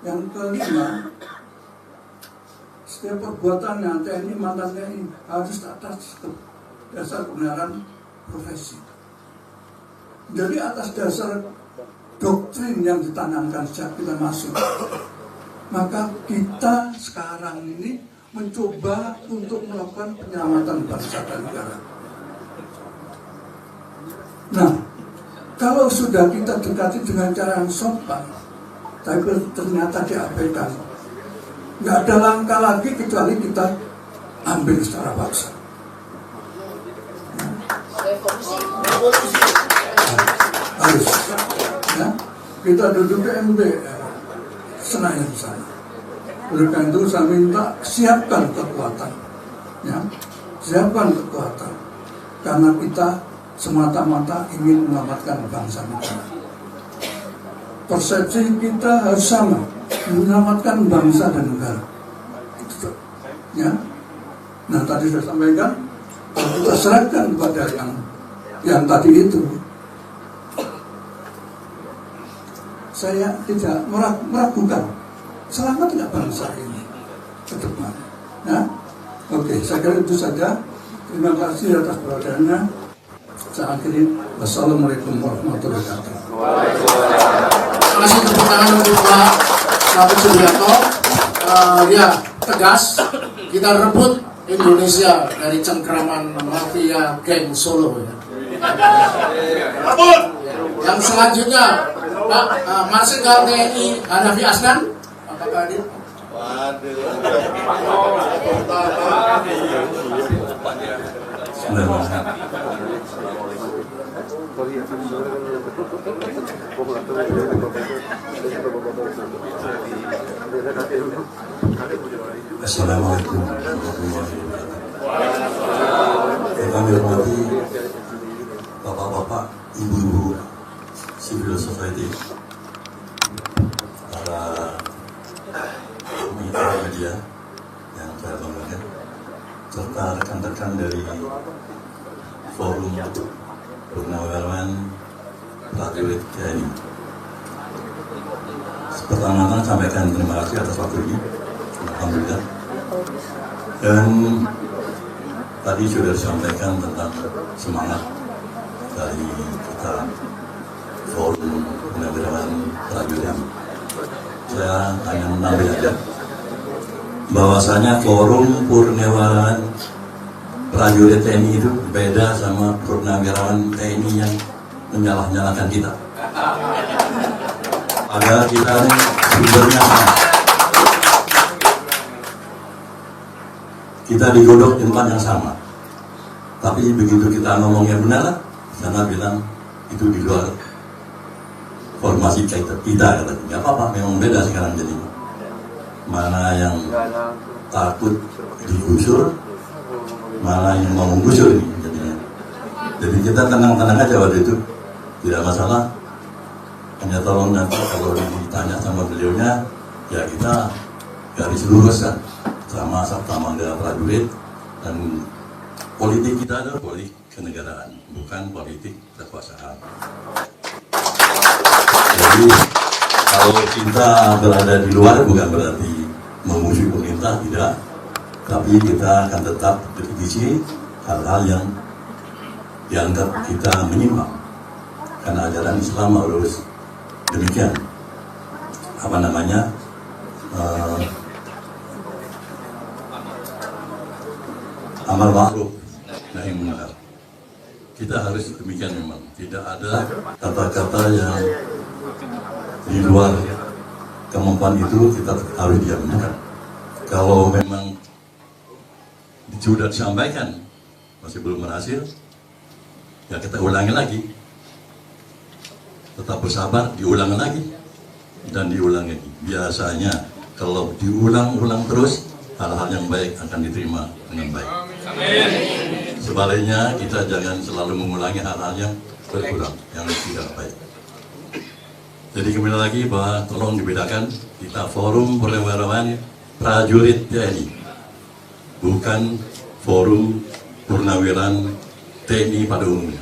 Yang kelima, setiap perbuatannya TNI mantan TNI harus atas dasar kebenaran profesi. Jadi atas dasar doktrin yang ditanamkan sejak kita masuk, maka kita sekarang ini mencoba untuk melakukan penyelamatan bangsa dan negara. Nah, kalau sudah kita dekati dengan cara yang sopan, tapi ternyata diabaikan, nggak ada langkah lagi kecuali kita ambil secara paksa. Harus, ya. Kita duduk di MBR Senayan sana. Oleh karena itu saya minta siapkan kekuatan, ya, siapkan kekuatan, karena kita semata-mata ingin menyelamatkan bangsa negara. Persepsi kita harus sama, menyelamatkan bangsa dan negara. Itu, ya. Nah tadi saya sampaikan, kita serahkan kepada yang tadi itu. Saya tidak meragukan, selamat nggak bangsa ini ke depan. Ya? Oke, saya kira itu saja. Terima kasih atas perhatiannya. Saya akhiri. Wassalamualaikum warahmatullahi wabarakatuh. Terima kasih tepuk tangan untuk Pak Selamat Subianto. Ya, tegas kita rebut Indonesia dari cengkraman mafia geng Solo. Ya. Yang selanjutnya Pak Marsikal TNI Hanafi Asnan, apakah hadir? Assalamualaikum warahmatullahi wabarakatuh. Kami hormati bapak-bapak, ibu-ibu civil society, para mitra media yang saya banggakan, serta rekan-rekan dari Forum Purnawirawan Prajurit TNI. Pertama-tama sampaikan terima kasih atas waktu ini, alhamdulillah. Dan tadi sudah disampaikan tentang semangat dari kita Forum Purnawirawan Prajurit. Saya hanya menambah saja bahwasanya Forum Purnawirawan Prajurit TNI itu beda sama purnawirawan TNI yang menyalah-nyalahkan kita. Padahal kita ini sumbernya sama. Kita digodok tempat yang sama. Tapi begitu kita ngomongnya benar, sana bilang itu di luar formasi kita katanya. Nggak apa-apa, memang beda sekarang jadi. Mana yang takut digusur, mana yang mau menggusur ini jadinya. Jadi kita tenang-tenang aja waktu itu, tidak masalah. Hanya tolong nanti kalau ditanya sama beliaunya, ya kita garis luruskan sama Sabta Mangga Prajurit, dan politik kita adalah politik kenegaraan, bukan politik kekuasaan. Jadi kalau kita berada di luar bukan berarti memusuhi pemerintah, tidak. Tapi kita akan tetap berdiskusi hal-hal yang dianggap kita menyimpang, karena ajaran Islam harus demikian. Amal ma'ruf nahi munkar. Kita harus demikian memang. Tidak ada kata-kata yang di luar kemampuan itu kita harus diamkan. Kalau memang sudah disampaikan masih belum berhasil, ya kita ulangi lagi. Tetap bersabar, diulangi lagi dan diulangi lagi. Biasanya kalau diulang-ulang terus, hal-hal yang baik akan diterima dengan baik. Sebaliknya kita jangan selalu mengulangi hal-hal yang berulang, yang tidak baik. Jadi kembali lagi bahwa tolong dibedakan, kita Forum Purnawirawan Prajurit TNI, bukan Forum Purnawirawan TNI pada umumnya.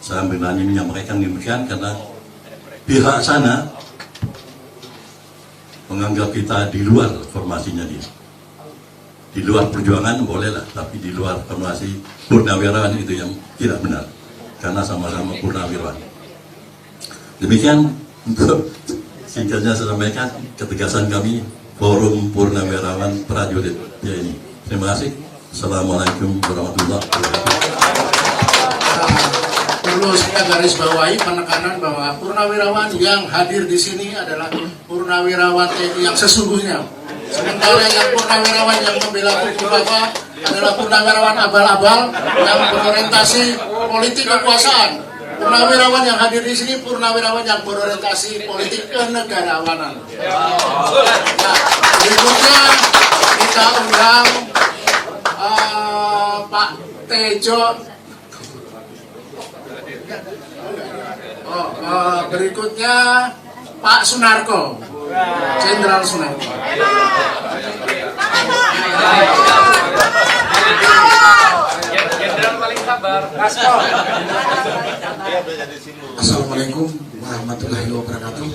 Saya berani menyampaikan demikian karena pihak sana menganggap kita di luar formasinya dia. Di luar perjuangan bolehlah, tapi di luar formasi purnawirawan itu yang tidak benar, karena sama-sama purnawirawan. Demikian untuk singkatnya saya sampaikan ketegasan kami Forum Purnawirawan Prajurit TNI. Terima kasih. Assalamualaikum warahmatullahi wabarakatuh. Perlu saya garis bawahi penekanan bahwa purnawirawan yang hadir di sini adalah purnawirawan TNI yang sesungguhnya. Sementara yang purnawirawan yang membela Kuku Baka adalah purnawirawan abal-abal yang berorientasi politik kekuasaan. Purnawirawan yang hadir di sini purnawirawan yang berorientasi politik kenegarawanan. Nah, berikutnya kita undang Pak Tejo. Berikutnya Pak Sunarko, Jenderal Sunarko. Jenderal paling sabar. Assalamualaikum warahmatullahi wabarakatuh.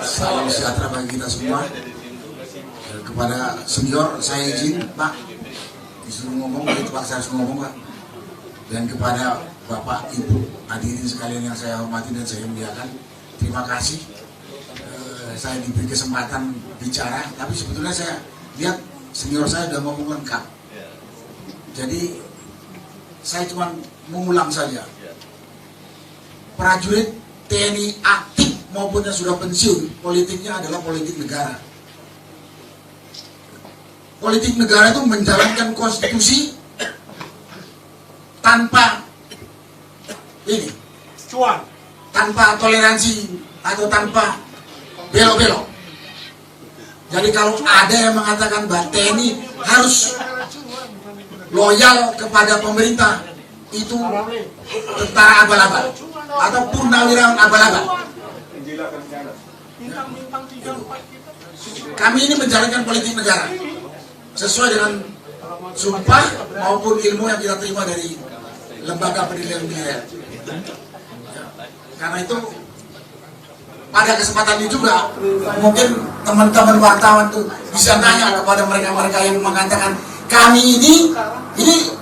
Salam sejahtera bagi kita semua. Kepada senior saya izin Pak disuruh ngomong, begitu Pak saya harus ngomong Pak. Dan kepada Bapak Ibu hadirin sekalian yang saya hormati dan saya muliakan, terima kasih saya diberi kesempatan bicara. Tapi sebetulnya saya lihat senior saya sudah ngomong lengkap. Jadi saya cuma mengulang saja. Prajurit TNI aktif maupun yang sudah pensiun, politiknya adalah politik negara. Politik negara itu menjalankan konstitusi tanpa ini, tanpa toleransi atau tanpa belok-belok. Jadi kalau ada yang mengatakan bahwa TNI harus loyal kepada pemerintah, itu tentara abal-abal atau purnawirawan abal-abal. Kami ini menjalankan politik negara sesuai dengan sumpah maupun ilmu yang kita terima dari lembaga pendidikan militer. Karena itu pada kesempatan ini juga mungkin teman-teman wartawan tuh bisa nanya kepada mereka-mereka yang mengatakan kami ini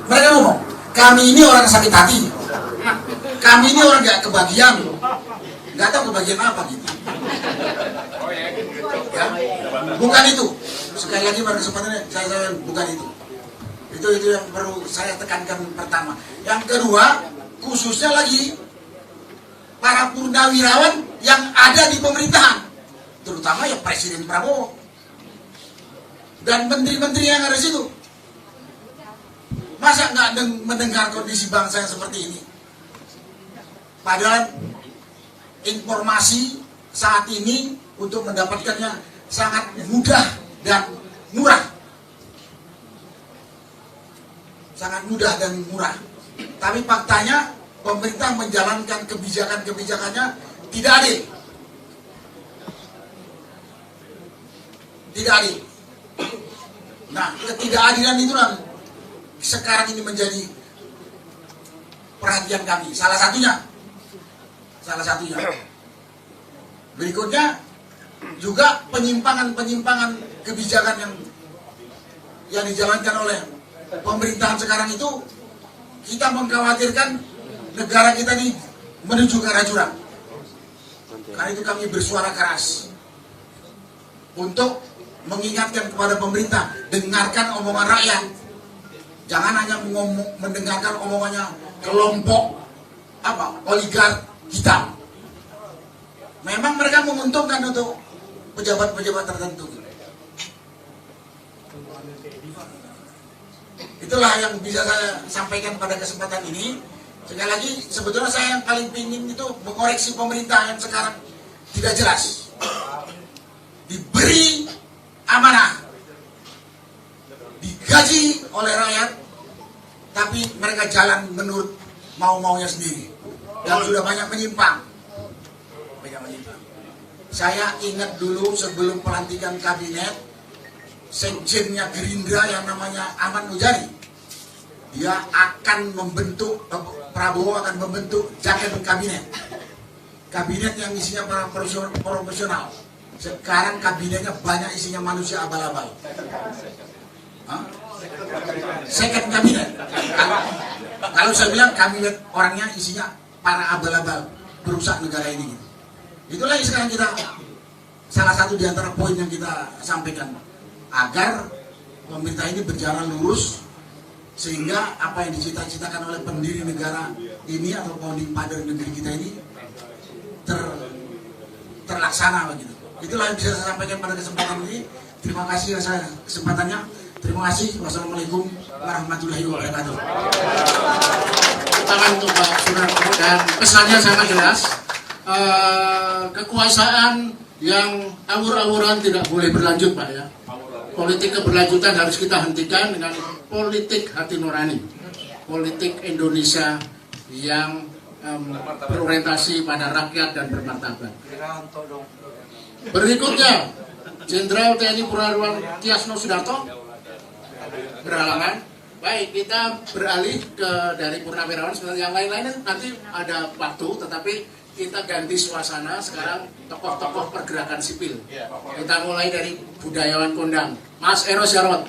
mereka ngomong kami ini orang sakit hati, kami ini orang nggak kebagian, nggak tahu kebagian apa gitu. Ya, bukan itu. Sekali lagi pada kesempatan saya bukan itu. Itu yang perlu saya tekankan pertama. Yang kedua, khususnya lagi para purnawirawan yang ada di pemerintahan, terutama ya Presiden Prabowo dan menteri-menteri yang ada di situ. Masa nggak mendengar kondisi bangsa yang seperti ini? Padahal informasi saat ini untuk mendapatkannya sangat mudah dan murah. Sangat mudah dan murah. Tapi faktanya pemerintah menjalankan kebijakan-kebijakannya tidak adil. Tidak adil. Nah, ketidakadilan itulah sekarang ini menjadi perhatian kami. Salah satunya. Berikutnya juga penyimpangan kebijakan yang dijalankan oleh pemerintahan sekarang itu, kita mengkhawatirkan negara kita ini menuju ke arah jurang. Karena itu kami bersuara keras untuk mengingatkan kepada pemerintah, dengarkan omongan rakyat. Jangan hanya mendengarkan omongannya kelompok oligark hitam. Memang mereka menguntungkan untuk pejabat-pejabat tertentu. Itulah yang bisa saya sampaikan pada kesempatan ini. Sekali lagi, sebetulnya saya yang paling ingin itu mengoreksi pemerintah yang sekarang tidak jelas. Diberi amanah, digaji oleh rakyat, tapi mereka jalan menurut mau-maunya sendiri. Dan sudah banyak menyimpang. Saya ingat dulu sebelum pelantikan kabinet, sekjennya Gerindra yang namanya Ahmad Muzani, dia akan membentuk, Prabowo akan membentuk jaket kabinet yang isinya para profesional. Sekarang kabinetnya banyak isinya manusia abal-abal. Hah? Second kabinet. Kalau saya bilang kabinet orangnya isinya para abal-abal berusak negara ini. Gitu. Itulah yang sekarang kita, salah satu di antara poin yang kita sampaikan, agar pemerintah ini berjalan lurus sehingga apa yang dicita-citakan oleh pendiri negara ini atau founding father negeri kita ini terlaksana begitu. Itulah yang bisa saya sampaikan pada kesempatan ini. Terima kasih atas kesempatannya. Terima kasih. Wassalamualaikum warahmatullahi wabarakatuh. Tangan untuk Pak Sunarto, dan pesannya sangat jelas. Kekuasaan yang awur-awuran tidak boleh berlanjut, Pak ya. Politik keberlanjutan harus kita hentikan dengan politik hati nurani, politik Indonesia yang berorientasi pada rakyat dan bermartabat. Berikutnya, Jenderal TNI Purnawirawan Tiasno Sudarto berhalangan. Baik, kita beralih dari Purnawirawan. Sebenarnya yang lain-lain nanti ada waktu, tetapi kita ganti suasana. Sekarang tokoh-tokoh pergerakan sipil. Kita mulai dari budayawan kondang, Mas Eros Jarot.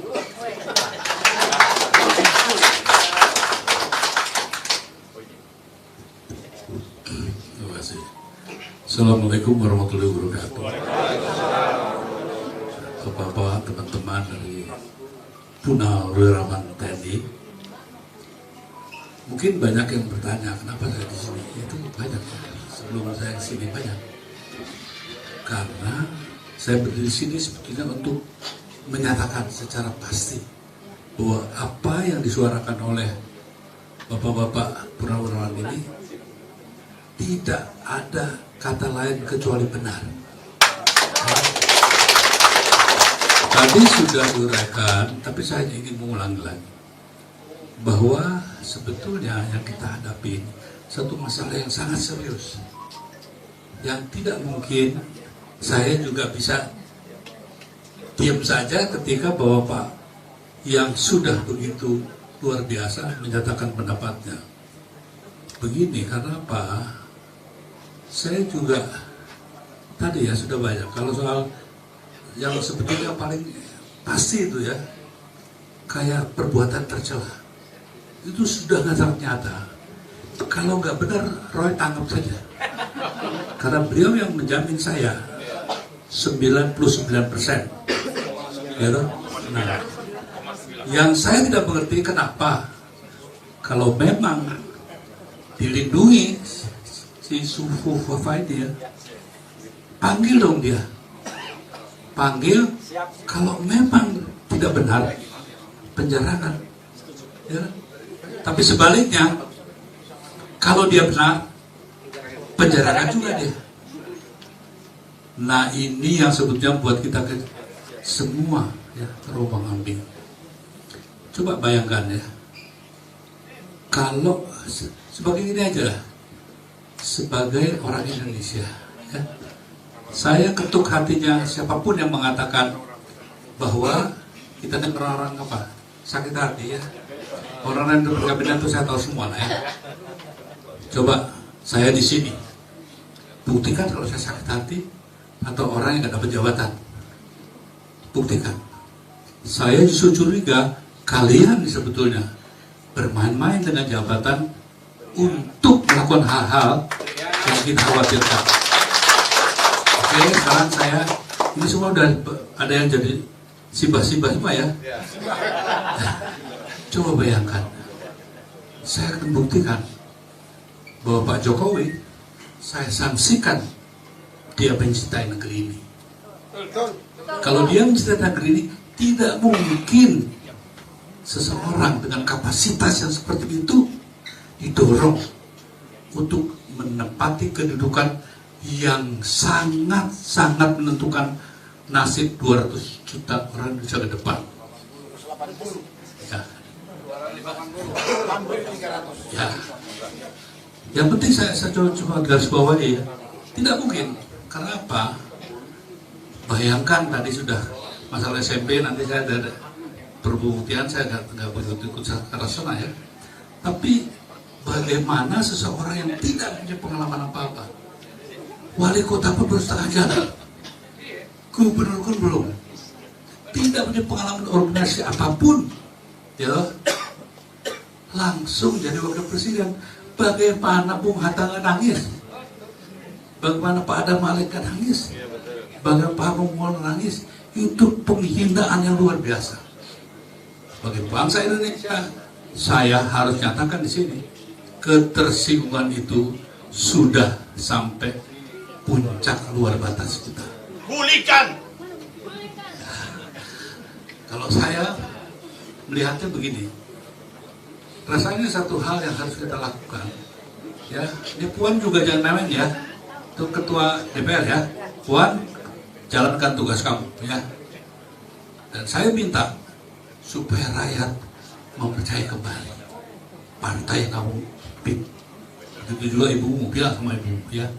Terima kasih. Assalamualaikum warahmatullahi wabarakatuh. Bapak, teman-teman dari Purnawirawan TNI, mungkin banyak yang bertanya kenapa saya di sini. Itu banyak. Sebelum saya di sini banyak. Karena saya berdiri di sini sebetulnya untuk menyatakan secara pasti bahwa apa yang disuarakan oleh bapak-bapak Purnawirawan ini tidak ada kata lain kecuali benar. Tadi sudah diuraikan, tapi saya ingin mengulangi lagi bahwa sebetulnya yang kita hadapi satu masalah yang sangat serius, yang tidak mungkin saya juga bisa diam saja ketika bapak yang sudah begitu luar biasa menyatakan pendapatnya. Begini, karena apa? Saya juga tadi ya sudah banyak. Kalau soal yang sebetulnya paling pasti itu ya, kayak perbuatan tercela, itu sudah sangat nyata. Kalau nggak benar, Roy tangkap saja. Karena beliau yang menjamin saya 99%. Ya, nah, yang saya tidak mengerti kenapa kalau memang dilindungi si Sufu Fafa ini ya, panggil dong dia. Panggil, kalau memang tidak benar, penjarakan. Ya. Tapi sebaliknya, kalau dia benar, penjarakan juga dia. Nah, ini yang sebetulnya buat kita semua ya terombang ambing. Coba bayangkan ya, kalau sebagai ini aja lah, sebagai orang Indonesia ya, saya ketuk hatinya siapapun yang mengatakan bahwa kita kan orang-orang apa, sakit hati ya. Orang-orang yang berkabinet itu saya tahu semua lah ya. Coba saya di sini buktikan kalau saya sakit hati atau orang yang nggak dapat jabatan. Buktikan. Saya justru curiga kalian sebetulnya bermain-main dengan jabatan untuk melakukan hal-hal yang kita khawatirkan. Oke, sekarang saya, ini semua udah ada yang jadi sibah-sibah semua ya. Coba bayangkan, saya akan buktikan bahwa Pak Jokowi, saya sanksikan dia mencintai negeri ini. Kalau dia mencintai negeri ini, tidak mungkin seseorang dengan kapasitas yang seperti itu didorong untuk menempati kedudukan yang sangat-sangat menentukan nasib 200 juta orang Indonesia ke depan. Ya. Ya. Yang penting saya coba garis bawahi ya. Tidak mungkin. Karena apa? Bayangkan tadi sudah masalah SMP, nanti saya ada perbuktian, saya nggak begitu ikut ke sana ya. Tapi bagaimana seseorang yang tidak punya pengalaman apa-apa, wali kota pun baru setengah jalan, gubernur pun belum, tidak punya pengalaman organisasi apapun, ya, langsung jadi wakil presiden. Bagaimana Bung Hatta nangis, bagaimana Pak Adam Malik nangis, bagaimana Pak Bung Mul nangis, itu penghinaan yang luar biasa. Bagi bangsa Indonesia, saya harus nyatakan di sini, ketersinggungan itu sudah sampai puncak luar batas kita. Pulihkan. Kalau saya melihatnya begini, rasanya satu hal yang harus kita lakukan, ya. Ini Puan juga jangan main ya, itu ketua DPR ya, Puan jalankan tugas kamu ya. Dan saya minta supaya rakyat mempercayai kembali partai kamu PIP. Itu juga ibumu bilang sama ibumu ya.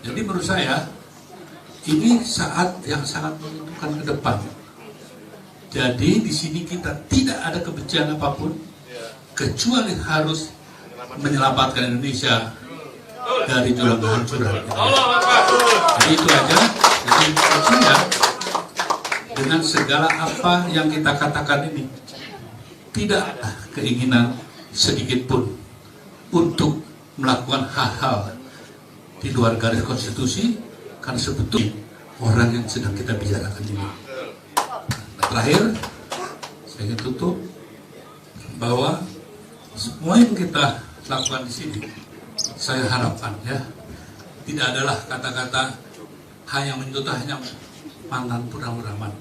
Jadi menurut saya ini saat yang sangat menentukan ke depan. Jadi di sini kita tidak ada kebencian apapun, kecuali harus menyelamatkan Indonesia dari jurang kehancuran. Jadi itu aja. Jadi artinya dengan segala apa yang kita katakan ini, tidak ada keinginan sedikit pun untuk melakukan hal-hal di luar garis konstitusi, karena sebetulnya orang yang sedang kita bicarakan ini. Nah, terakhir saya ingin tutup bahwa semua yang kita lakukan di sini, saya harapkan ya, tidak adalah kata-kata hanya menyebut hanya mantan Purnawirawan.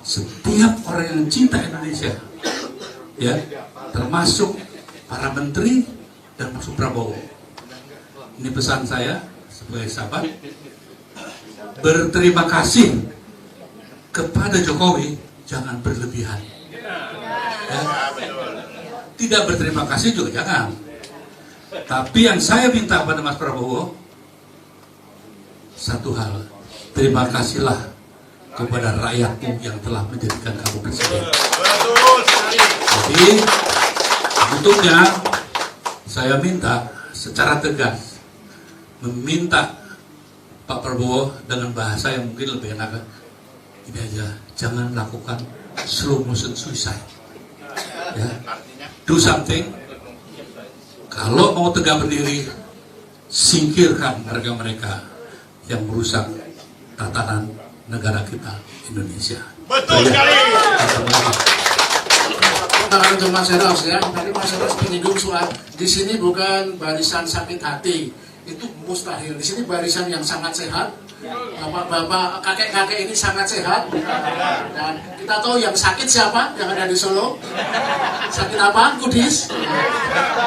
Setiap orang yang cinta Indonesia, ya, termasuk para menteri dan masuk Prabowo. Ini pesan saya sebagai sahabat, berterima kasih kepada Jokowi, jangan berlebihan. Ya. Tidak berterima kasih juga jangan. Tapi yang saya minta pada Mas Prabowo, satu hal, terima kasihlah kepada rakyatmu yang telah menjadikan kamu presiden. Jadi untuknya saya minta secara tegas meminta Pak Prabowo dengan bahasa yang mungkin lebih enak, ini aja, jangan lakukan slow motion suicide. Ya. Do something. Kalau mau tegak berdiri, singkirkan mereka-mereka yang merusak tatanan negara kita Indonesia. Betul sekali. Tangan untuk Mas Eros ya, tadi Mas Eros menyinggung soal di sini bukan barisan sakit hati, itu mustahil. Di sini barisan yang sangat sehat, bapak-bapak, kakek-kakek ini sangat sehat. Dan kita tahu yang sakit siapa yang ada di Solo, sakit apa? Kudis.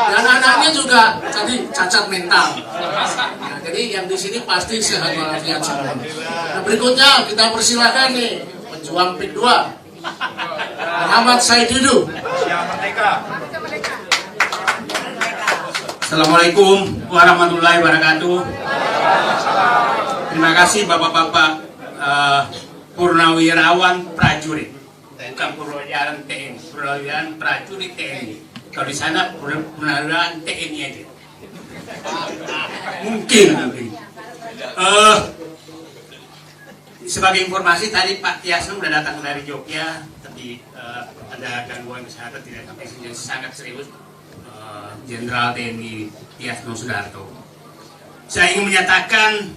Dan anaknya juga tadi cacat mental. Nah, jadi yang di sini pasti sehat walafiat semua. Nah, berikutnya kita persilahkan nih pejuang PIK 2 Muhammad Saididu. Assalamualaikum warahmatullahi wabarakatuh. Terima kasih bapak-bapak purnawirawan prajurit, bukan purnawirawan TNI, purnawirawan prajurit TNI. Kalau di sana purnawirawan TNI aja. Mungkin. Sebagai informasi tadi Pak Tiasno sudah datang dari Jogja, tapi ada gangguan kesehatan tidak sampai sangat serius. Jenderal TNI Tiasno Sudarto. Saya ingin menyatakan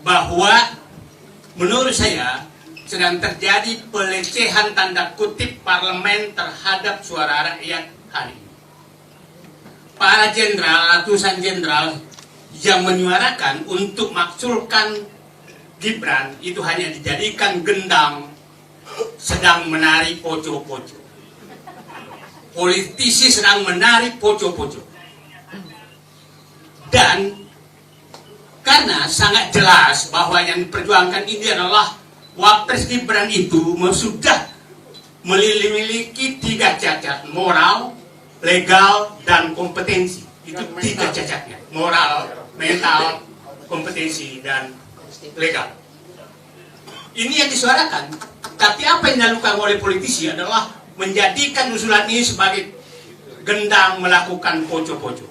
bahwa menurut saya sedang terjadi pelecehan tanda kutip parlemen terhadap suara rakyat hari ini. Para jenderal, ratusan jenderal yang menyuarakan untuk maksulkan Gibran itu hanya dijadikan gendang sedang menari poco-poco. Politisi sedang menari poco-poco. Dan karena sangat jelas bahwa yang diperjuangkan ini adalah Wapres Gibran itu sudah memiliki 3 cacat: moral, legal, dan kompetensi. Itu 3 cacatnya: moral, mental, kompetensi, dan legal. Ini yang disuarakan. Tapi apa yang dilakukan oleh politisi adalah menjadikan usulan ini sebagai gendang melakukan poco-poco.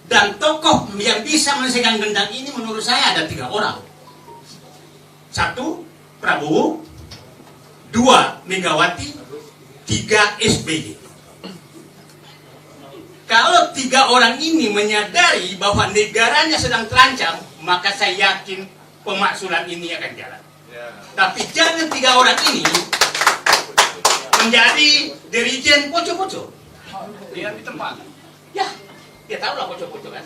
Dan tokoh yang bisa menyelesaikan gendang ini menurut saya ada 3 orang. 1, Prabowo, 2 Megawati, 3 SBY. Kalau 3 orang ini menyadari bahwa negaranya sedang terancam, maka saya yakin pemaksulan ini akan jalan. Tapi jangan 3 orang ini menjadi dirijen poco-poco. Lihat di tempat. Ya, dia tahu lah poco-poco kan.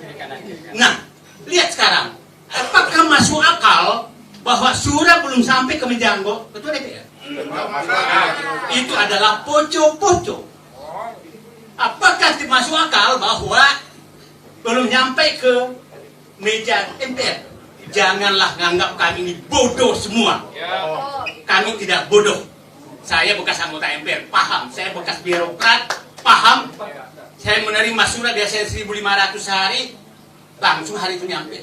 Nah, lihat sekarang. Apakah masuk akal bahwa Sura belum sampai ke Menjanggo, Ketua DPR? Itu adalah poco-poco. Apakah masuk akal bahwa belum nyampe ke meja MPR? Janganlah nganggap kami ini bodoh semua. Kami tidak bodoh. Saya bekas anggota MPR, paham. Saya bekas birokrat, paham. Saya menerima surat biasanya 1.500 sehari, langsung hari itu nyampe.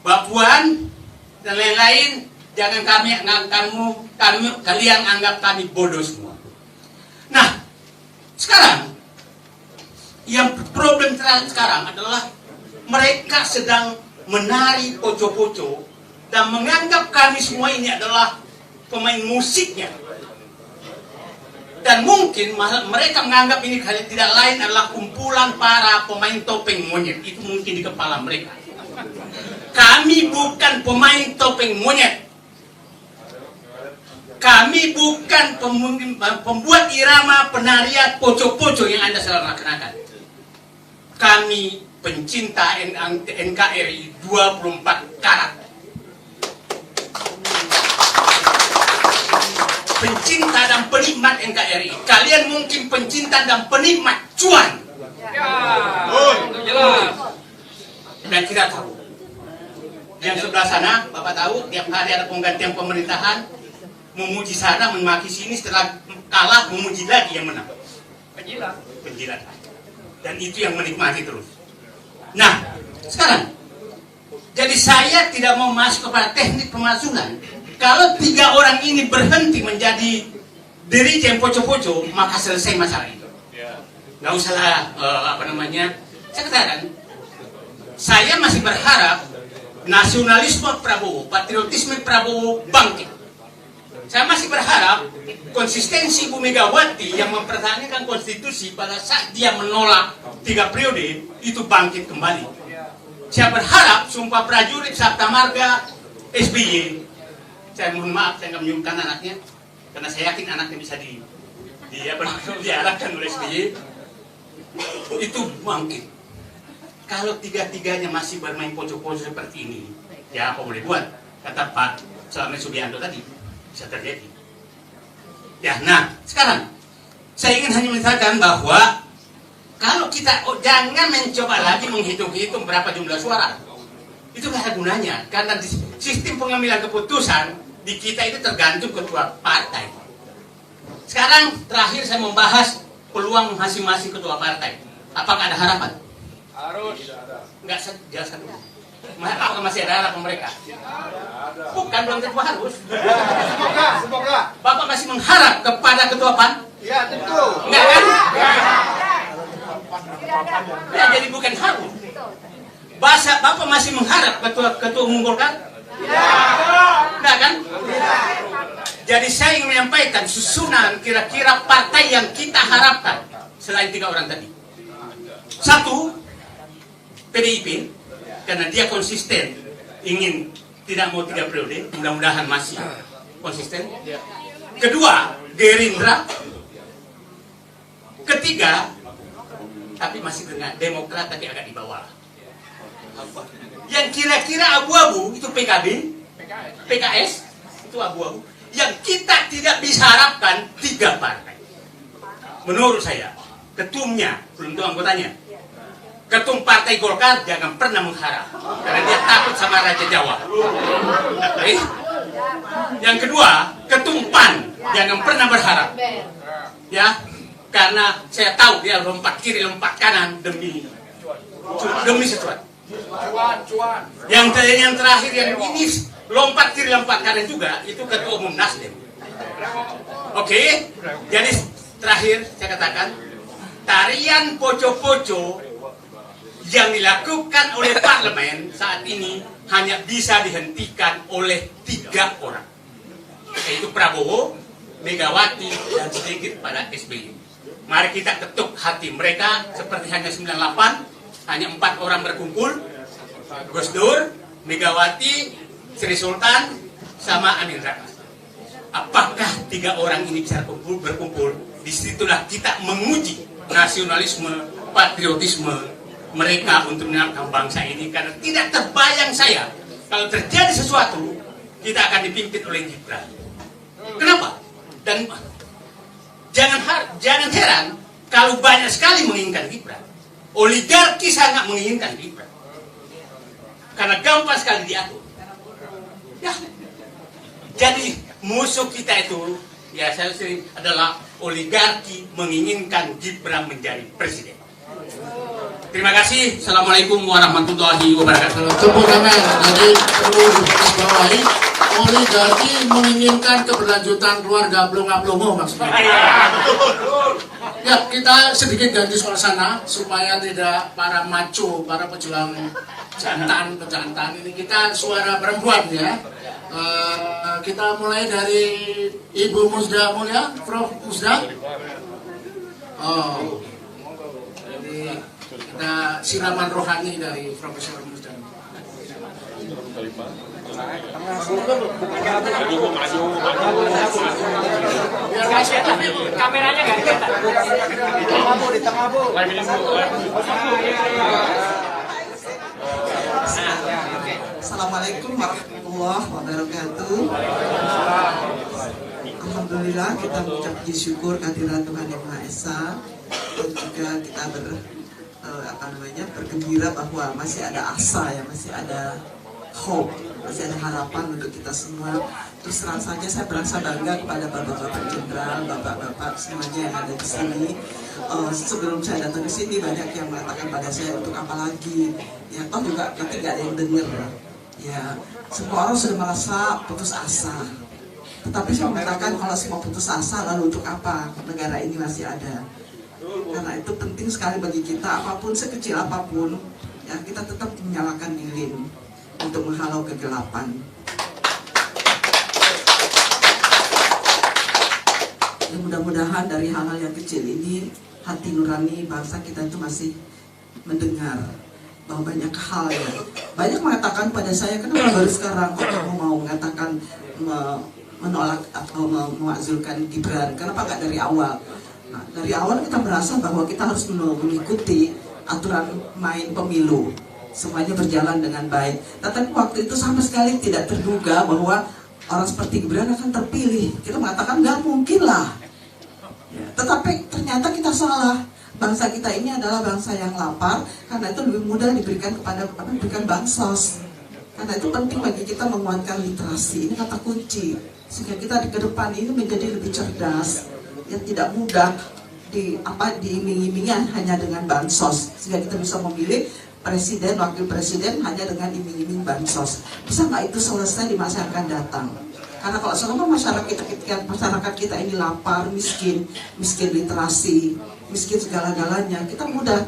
Mbak Puan dan lain-lain, jangan kalian anggap kami bodoh semua. Nah, sekarang yang problem sekarang adalah mereka sedang menari poco-poco dan menganggap kami semua ini adalah pemain musiknya. Dan mungkin mereka menganggap ini tidak lain adalah kumpulan para pemain topeng monyet. Itu mungkin di kepala mereka. Kami bukan pemain topeng monyet. Kami bukan pembuat irama penarian poco-poco yang Anda sedang laksanakan. Kami pencinta NKRI 24 karat. Pencinta dan penikmat NKRI. Kalian mungkin pencinta dan penikmat cuan. Dan kita tahu. Yang sebelah sana, Bapak tahu, tiap hari ada penggantian pemerintahan. Memuji sana, memaki sini, setelah kalah, memuji lagi yang menang. Penjilat. Dan itu yang menikmati terus. Nah, sekarang. Jadi saya tidak mau masuk kepada teknik pemaksulan. Kalau 3 orang ini berhenti menjadi dirijen poco-poco, maka selesai masalah itu. Nggak usah saya katakan, saya masih berharap nasionalisme Prabowo, patriotisme Prabowo bangkit. Saya masih berharap konsistensi Bu Megawati yang mempertahankan konstitusi pada saat dia menolak 3 periode itu bangkit kembali. Saya berharap Sumpah Prajurit Sabta Marga SBY, saya mohon maaf saya nggak menyumkan anaknya karena saya yakin anaknya bisa diarahkan oleh SBY, itu bangkit. Kalau 3-3-nya masih bermain poco-poco seperti ini, ya apa boleh buat, kata Pak Slamet Subianto tadi, bisa terjadi. Ya, nah sekarang saya ingin hanya mengatakan bahwa kalau kita jangan mencoba lagi menghitung-hitung berapa jumlah suara, itu nggak ada gunanya, karena sistem pengambilan keputusan di kita itu tergantung ketua partai. Sekarang terakhir saya membahas peluang masing-masing ketua partai. Apakah ada harapan? Harus. Enggak, jelaskan dulu. Apakah masih ada harapan mereka? Bukan, belum tentu harus. Semoga. Bapak masih mengharap kepada ketua PAN? Ya, tentu. Enggak kan? Ya, jadi bukan harus. Bapak masih mengharap ketua umum Golkar? Ya. Enggak kan? Jadi saya ingin menyampaikan susunan kira-kira partai yang kita harapkan selain 3 orang tadi. 1, PDIP, karena dia konsisten ingin tidak mau 3 periode, mudah-mudahan masih konsisten. 2, Gerindra. 3, tapi masih dengan Demokrat tapi agak di bawah. Yang kira-kira abu-abu itu PKB, PKS itu abu-abu. Yang kita tidak bisa harapkan 3 partai. Menurut saya, ketumnya belum tahu anggotanya. Ketum Partai Golkar jangan pernah mengharap, karena dia takut sama Raja Jawa. Yang 2, ketum PAN jangan pernah berharap, ya, karena saya tahu dia lompat kiri lompat kanan demi sesuatu. Yang terakhir yang ini lompat kiri lompat kanan juga itu ketua umum Nasdem. Oke, jadi terakhir saya katakan tarian poco-poco yang dilakukan oleh parlemen saat ini hanya bisa dihentikan oleh 3 orang. yaitu Prabowo, Megawati, dan sedikit pada SBY. Mari kita ketuk hati mereka seperti hanya 98, hanya 4 orang berkumpul, Gus Dur, Megawati, Sri Sultan, sama Amin Rais. Apakah 3 orang ini bisa berkumpul? Disitulah kita menguji nasionalisme, patriotisme mereka untuk menyelamatkan bangsa ini. Karena tidak terbayang saya kalau terjadi sesuatu kita akan dipimpin oleh Gibran. Kenapa? Dan jangan heran kalau banyak sekali menginginkan Gibran. Oligarki sangat menginginkan Gibran. Karena gampang sekali diatur. Ya. Jadi musuh kita itu ya saya sering adalah oligarki menginginkan Gibran menjadi presiden. Terima kasih. Assalamualaikum warahmatullahi wabarakatuh. Tepuk tangan. Jadi perlu digarisbawahi, oligarki menginginkan keberlanjutan keluarga Blonga-Blongo maksudnya. Ya, kita sedikit ganti suasana supaya tidak para maco, para pejuang pejantan ini, kita suara perempuan ya. Kita mulai dari Ibu Musda Mulia, Prof. Musda. Oh, jadi kita siraman rohani dari Profesor Musda. Kameranya nggak kelihatan. Di tengah bu. Assalamualaikum warahmatullahi wabarakatuh. Alhamdulillah kita mengucap puji syukur kehadiran Tuhan Yang Maha Esa, dan juga kita bergembira bahwa masih ada asa ya, masih ada hope, masih ada harapan untuk kita semua. Terus terang saja saya merasa bangga kepada bapak-bapak jenderal, bapak-bapak semuanya yang ada di sini. Sebelum saya datang ke sini banyak yang mengatakan pada saya untuk apa lagi, ya toh juga nanti nggak ada yang dengar. Ya, semua orang sudah merasa putus asa. Tetapi saya mengatakan kalau semua putus asa, lalu untuk apa negara ini masih ada? Karena itu penting sekali bagi kita, apapun sekecil apapun, ya kita tetap menyalakan lilin untuk menghalau kegelapan. Dan mudah-mudahan dari hal-hal yang kecil ini, hati nurani bangsa kita itu masih mendengar bahwa banyak hal ya. Banyak mengatakan pada saya, kenapa baru sekarang kok kamu mau mengatakan menolak atau memakzulkan Gibran? Kenapa nggak dari awal? Nah, dari awal kita merasa bahwa kita harus mengikuti aturan main pemilu. Semuanya berjalan dengan baik. Tetapi waktu itu sama sekali tidak terduga bahwa orang seperti Gibran akan terpilih. Kita mengatakan nggak mungkin lah. Ya, tetapi ternyata kita salah. Bangsa kita ini adalah bangsa yang lapar, karena itu lebih mudah diberikan bansos. Karena itu penting bagi kita menguatkan literasi. Ini kata kunci. Sehingga kita di ke depan ini menjadi lebih cerdas. Yang tidak mudah diiming-imingi hanya dengan bansos. Sehingga kita bisa memilih presiden, wakil presiden hanya dengan iming-iming bansos. Bisa nggak itu selesai di masa yang akan datang? Karena kalau selama masyarakat kita ini lapar, miskin literasi, miskin segala-galanya, kita mudah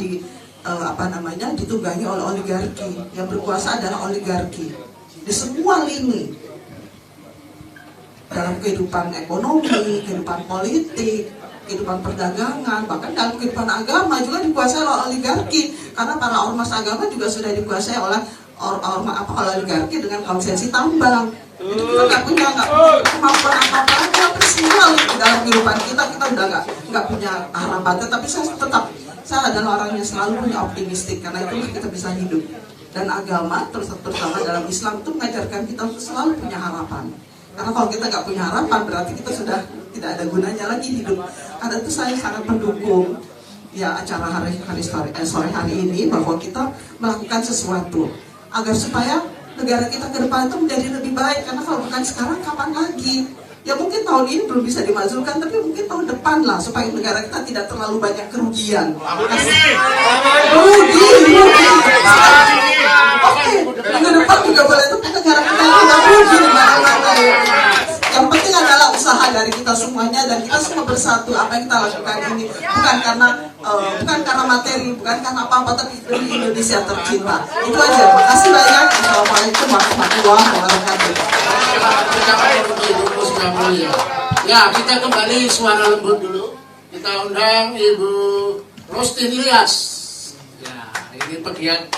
ditunggangi oleh oligarki. Yang berkuasa adalah oligarki di semua lini, dalam kehidupan ekonomi, kehidupan politik, kehidupan perdagangan, bahkan dalam kehidupan agama juga dikuasai oleh oligarki. Karena para ormas agama juga sudah dikuasai oleh oligarki dengan konsensi tambang. Jadi kita nggak punya kemampuan apa-apa, hampir semua di dalam kehidupan kita udah nggak punya harapan. Tetapi saya adalah orang yang selalu punya optimistik, karena itu kita bisa hidup. Dan agama terutama dalam Islam itu mengajarkan kita untuk selalu punya harapan. Karena kalau kita nggak punya harapan, berarti kita sudah tidak ada gunanya lagi hidup. Karena itu saya sangat mendukung ya acara sore hari ini, bahwa kita melakukan sesuatu agar supaya negara kita ke depan itu menjadi lebih baik. Karena kalau bukan sekarang, kapan lagi? Ya mungkin tahun ini belum bisa dimakzulkan, tapi mungkin tahun depan lah, supaya negara kita tidak terlalu banyak kerugian. Rugi. Oke, minggu depan juga boleh, tapi negara kita tidak rugi di mana-mana. Yang penting adalah usaha dari kita semuanya, dan kita semua bersatu. Apa yang kita lakukan ini bukan karena materi, bukan karena apa-apa, tapi demi Indonesia tercinta. Itu aja. Makasih banyak. Assalamualaikum warahmatullahi wabarakatuh. Yang mulia. Ya, kita kembali suara lembut dulu. Kita undang Ibu Rostin Ilyas. Ya, ini pegiat.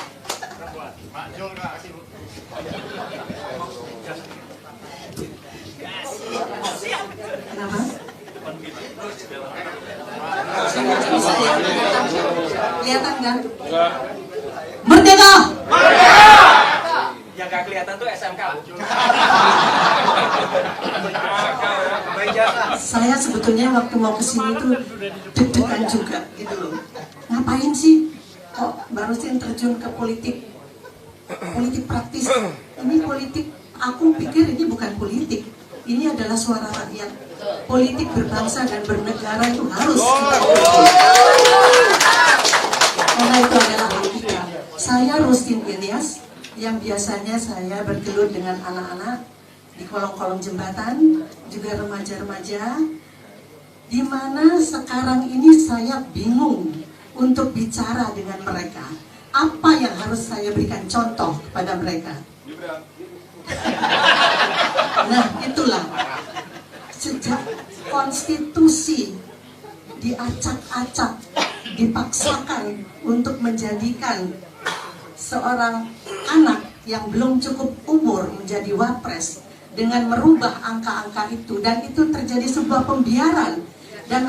Kenapa? Kelihatan kan? Merdeka! Yang gak kelihatan tuh SMK. Saya sebetulnya waktu mau kesini tuh deg-degan juga gitu loh. Ngapain sih kok baru sih terjun ke politik praktis? Ini politik, aku pikir ini bukan politik. Ini adalah suara rakyat. Politik berbangsa dan bernegara itu harus kita politik. Karena itu adalah politika. Saya Rostin Ilyas, yang biasanya saya bergelut dengan anak-anak di kolong-kolong jembatan, juga remaja-remaja, di mana sekarang ini saya bingung untuk bicara dengan mereka. Apa yang harus saya berikan contoh kepada mereka? Nah, itulah sejak konstitusi diacak-acak, dipaksakan untuk menjadikan seorang anak yang belum cukup umur menjadi wapres dengan merubah angka-angka itu, dan itu terjadi sebuah pembiaran dan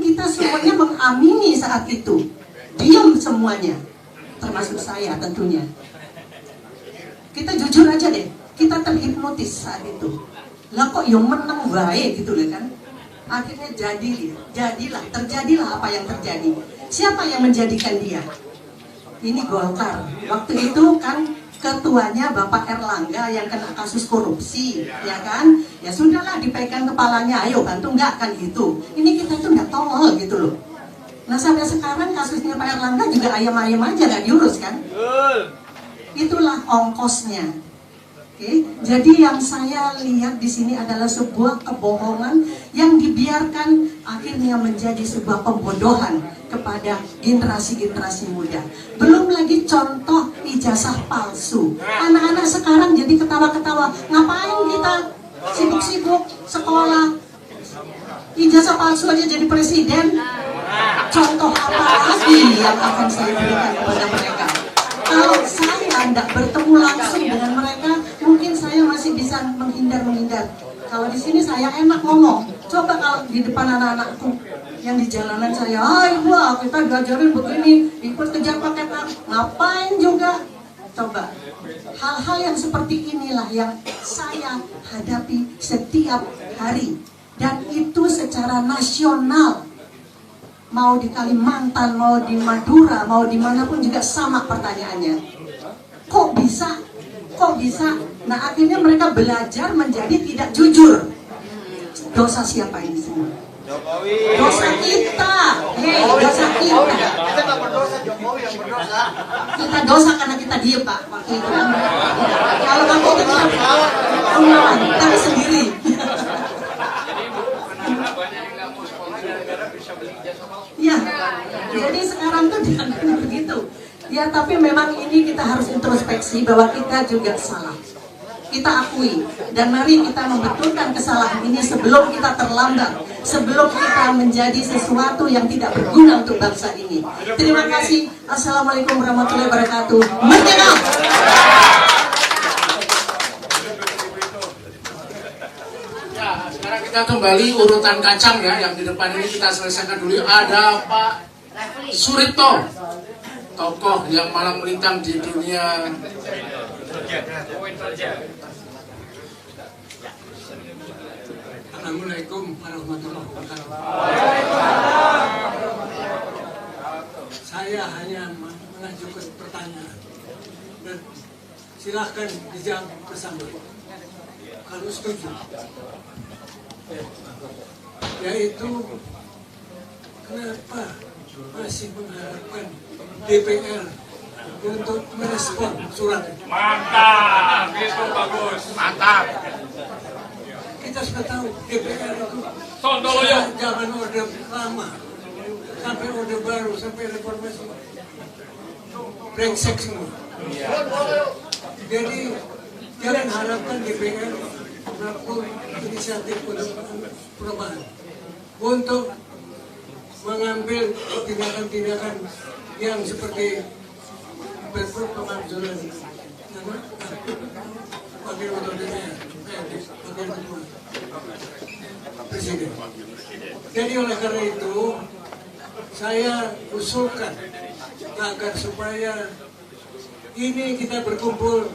kita semuanya mengamini saat itu, diam semuanya, termasuk saya tentunya. Kita jujur aja deh, kita terhipnotis saat itu. Lah kok yang menang baik gitu loh kan? Akhirnya terjadilah apa yang terjadi. Siapa yang menjadikan dia? Ini Golkar. Waktu itu kan ketuanya Bapak Erlangga yang kena kasus korupsi, ya kan? Ya sudahlah, dipegang kepalanya, ayo bantu nggak kan gitu. Ini kita tuh nggak tolol gitu loh. Nah sampai sekarang kasusnya Pak Erlangga juga ayam-ayam aja nggak diurus kan? Itulah ongkosnya. Oke, jadi yang saya lihat di sini adalah sebuah kebohongan yang dibiarkan akhirnya menjadi sebuah pembodohan kepada generasi-generasi muda. Belum lagi contoh ijazah palsu. Anak-anak sekarang jadi ketawa-ketawa. Ngapain kita sibuk-sibuk sekolah? Ijazah palsu aja jadi presiden. Contoh apa lagi yang akan saya berikan kepada mereka? Kalau saya tidak bertemu langsung dengan mereka, mungkin saya masih bisa menghindar. Kalau di sini saya enak ngomong. Coba kalau di depan anak-anakku yang di jalanan saya, wah kita diajarin begini, ikut kejar paket A, ngapain juga? Coba. Hal-hal yang seperti inilah yang saya hadapi setiap hari. Dan itu secara nasional. Mau di Kalimantan, mau di Madura, mau dimanapun juga sama pertanyaannya. Kok bisa? Nah akhirnya mereka belajar menjadi tidak jujur. Dosa siapa ini semua? Dosa kita. Dosa kita. Kita nggak berdosa, Jokowi yang berdosa. Kita dosa karena kita diem Pak. Waktu itu kan. Kalau kamu itu melawan, tapi sendiri. Ya, jadi sekarang tuh jangan begitu. Ya, tapi memang ini kita harus introspeksi bahwa kita juga salah. Kita akui, dan mari kita membetulkan kesalahan ini sebelum kita terlambat, sebelum kita menjadi sesuatu yang tidak berguna untuk bangsa ini. Terima kasih. Assalamualaikum warahmatullahi wabarakatuh. Merdeka! Sekarang kita kembali urutan kacang ya, yang di depan ini kita selesaikan dulu. Ada Pak Suripto, tokoh yang malang melintang di dunia. Assalamualaikum warahmatullahi wabarakatuh. Saya hanya mengajukan pertanyaan dan silahkan dijawab bersama kalau setuju. Yaitu kenapa masih mengharapkan DPR untuk merespon surat itu? Mantap, itu bagus. Mantap. Kita sudah tahu DPR itu Sontoloyo. zaman orde lama sampai orde baru sampai reformasi brengsek semua. Jadi jangan harapkan DPR melakukan inisiatif untuk perubahan, untuk mengambil tindakan-tindakan yang seperti Perpres pemakzulan Wakil Ketua DPR, Wakil Ketua Presiden. Jadi oleh karena itu saya usulkan agar supaya ini kita berkumpul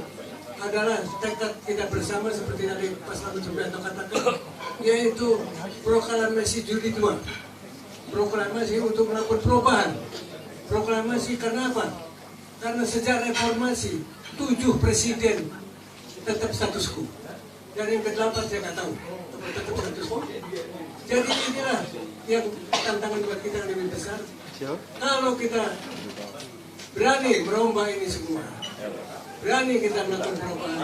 adalah tekad kita bersama seperti tadi Pak Selamat Subianto katakan, yaitu proklamasi Juli 2, proklamasi untuk melakukan perubahan. Proklamasi karena apa? Karena sejak reformasi 7 presiden tetap status quo, dan yang ke-8 saya nggak tahu tetap status quo. Jadi inilah yang tantangan buat kita lebih besar. Kalau kita berani merombak ini semua, berani kita melakukan perubahan,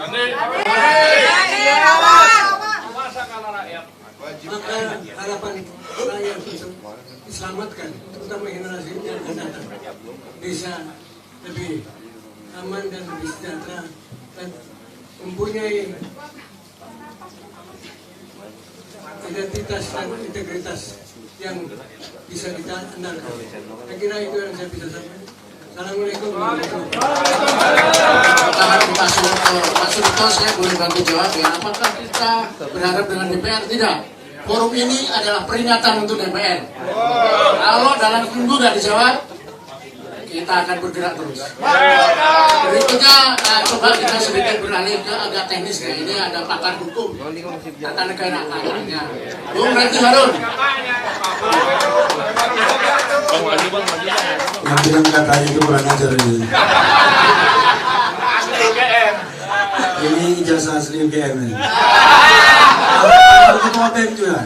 maka harapan rakyat untuk diselamatkan, terutama generasi yang akan datang, bisa lebih aman dan lebih sejahtera dan mempunyai identitas dan integritas yang bisa kita andalkan. Saya kira itu yang saya bisa sampaikan. Assalamualaikum warahmatullahi Pak Surito, saya boleh bantu jawab ya. Apakah kita berharap dengan DPR? Tidak. Forum ini adalah peringatan untuk DPR. Kalau dalam minggu tidak dijawab, kita akan bergerak terus. Berikutnya, coba kita sedikit beralih ke agak teknis ya. Ini ada pakar hukum, tata negara akarnya. Bung Ranti Harun. Yang bilang katanya itu kurang ajar ini. Ini ijazah asli UGM ini. Ketua BEM juga.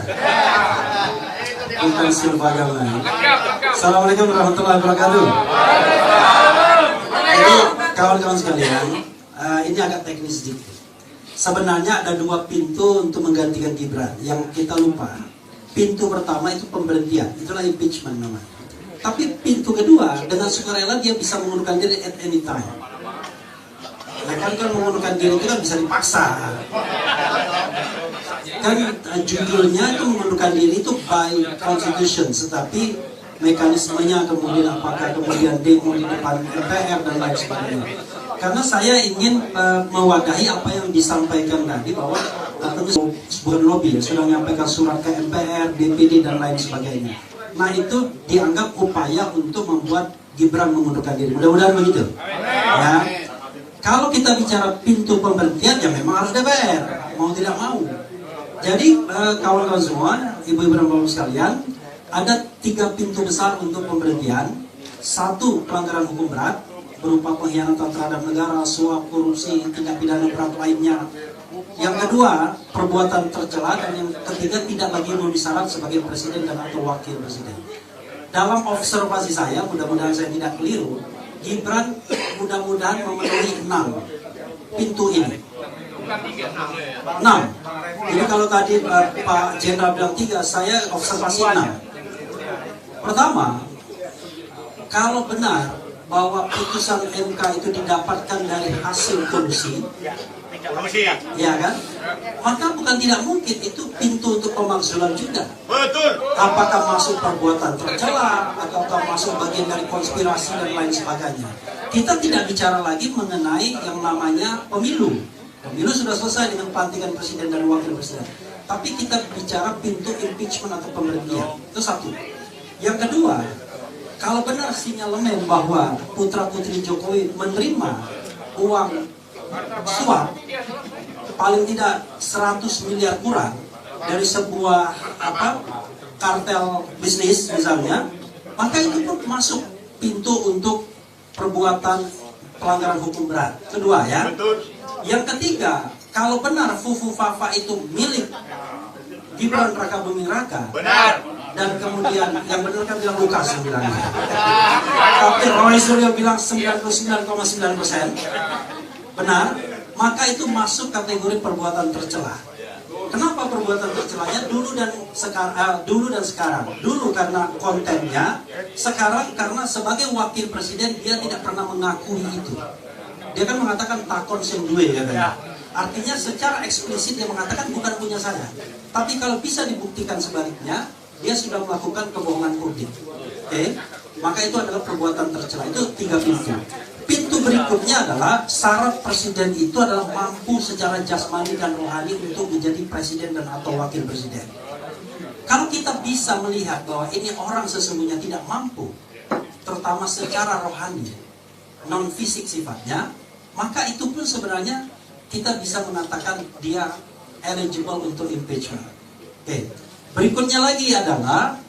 Bukan silva agama. Assalamualaikum warahmatullahi wabarakatuh. Jadi kawan-kawan sekalian, ini agak teknis sedikit. Sebenarnya ada 2 pintu untuk menggantikan Gibran yang kita lupa. Pintu pertama itu pemberhentian, itulah impeachment namanya. Tapi pintu kedua, dengan sukarela dia bisa mengundurkan diri at any time. Ya kan mengundurkan diri itu kan bisa dipaksa. Kan judulnya itu mengundurkan diri itu by constitution, tetapi mekanismenya kemudian apakah kemudian demo di depan MPR dan lain sebagainya. Karena saya ingin mewadahi apa yang disampaikan tadi bahwa tentu sebuah lobby sudah menyampaikan surat ke MPR, DPD dan lain sebagainya. Nah itu dianggap upaya untuk membuat Gibran mengundurkan diri. Mudah-mudahan begitu. Ya. Kalau kita bicara pintu pemberhentian ya memang harus DPR, mau tidak mau. Jadi kawan-kawan semua, ibu-ibu dan bapak sekalian, ada 3 pintu besar untuk pemberhentian. 1, pelanggaran hukum berat berupa pengkhianatan terhadap negara, suap, korupsi, tindak pidana berat lainnya. Yang kedua, perbuatan tercela, dan yang ketiga tidak lagi memenuhi syarat sebagai presiden dan atau wakil presiden. Dalam observasi saya, mudah-mudahan saya tidak keliru, Gibran mudah-mudahan memenuhi 6 pintu ini. 6. Jadi kalau tadi Pak Jenderal bilang 3, saya observasi 6. Pertama, kalau benar bahwa putusan MK itu didapatkan dari hasil kolusi, ya kan? Maka bukan tidak mungkin itu pintu untuk pemakzulan juga. Betul. Apakah masuk perbuatan tercela, ataukah masuk bagian dari konspirasi dan lain sebagainya. Kita tidak bicara lagi mengenai yang namanya pemilu. Pemilu sudah selesai dengan pelantikan presiden dan wakil presiden. Tapi kita bicara pintu impeachment atau pemberhentian. Itu 1. Yang kedua, kalau benar sinyalemen bahwa putra-putri Jokowi menerima uang suap paling tidak 100 miliar kurang dari sebuah kartel bisnis misalnya, maka itu pun masuk pintu untuk perbuatan pelanggaran hukum berat. Kedua ya. Yang ketiga, kalau benar Fufu Fafa itu milik Gibran Rakabuming Raka, benar. Dan kemudian yang benar kan bilang Lukas yang bilang, tapi Roy Suryo bilang 99,9% benar, maka itu masuk kategori perbuatan tercela. Kenapa perbuatan tercelanya? Dulu dan sekarang. Dulu karena kontennya, sekarang karena sebagai wakil presiden dia tidak pernah mengakui itu. Dia kan mengatakan takon sing duwe katanya. Artinya secara eksplisit dia mengatakan bukan punya saya. Tapi kalau bisa dibuktikan sebaliknya, dia sudah melakukan kebohongan publik. Oke? Maka itu adalah perbuatan tercela. Itu 3 pintu. Pintu berikutnya adalah syarat presiden itu adalah mampu secara jasmani dan rohani untuk menjadi presiden dan atau wakil presiden. Kalau kita bisa melihat bahwa ini orang sesungguhnya tidak mampu, terutama secara rohani, non fisik sifatnya, maka itu pun sebenarnya kita bisa mengatakan dia eligible untuk impeachment. Oke. Berikutnya lagi adalah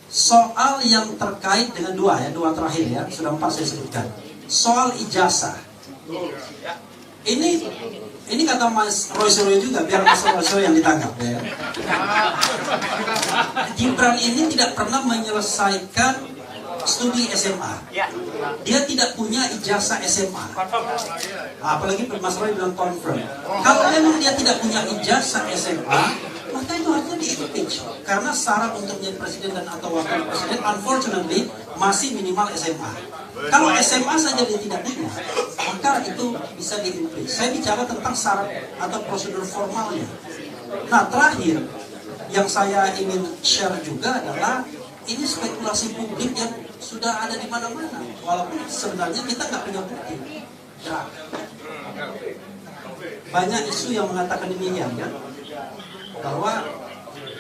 soal yang terkait dengan dua terakhir ya, sudah 4 saya sebutkan. Soal ijazah. Ini kata Mas Roy Suryo juga, biar Mas Roy Suryo yang ditangkap ya. Gibran ini tidak pernah menyelesaikan studi SMA. Dia tidak punya ijazah SMA. Apalagi Mas Roy bilang confirm. Kalau memang dia tidak punya ijazah SMA, maka itu harusnya di-impeach. Karena syarat untuk menjadi presiden dan atau wakil presiden, unfortunately, masih minimal SMA. Kalau SMA saja dia tidak punya, maka itu bisa di-impeach. Saya bicara tentang syarat atau prosedur formalnya. Nah, terakhir, yang saya ingin share juga adalah ini spekulasi publik yang sudah ada di mana-mana. Walaupun sebenarnya kita nggak punya bukti. Banyak isu yang mengatakan demikian kan, bahwa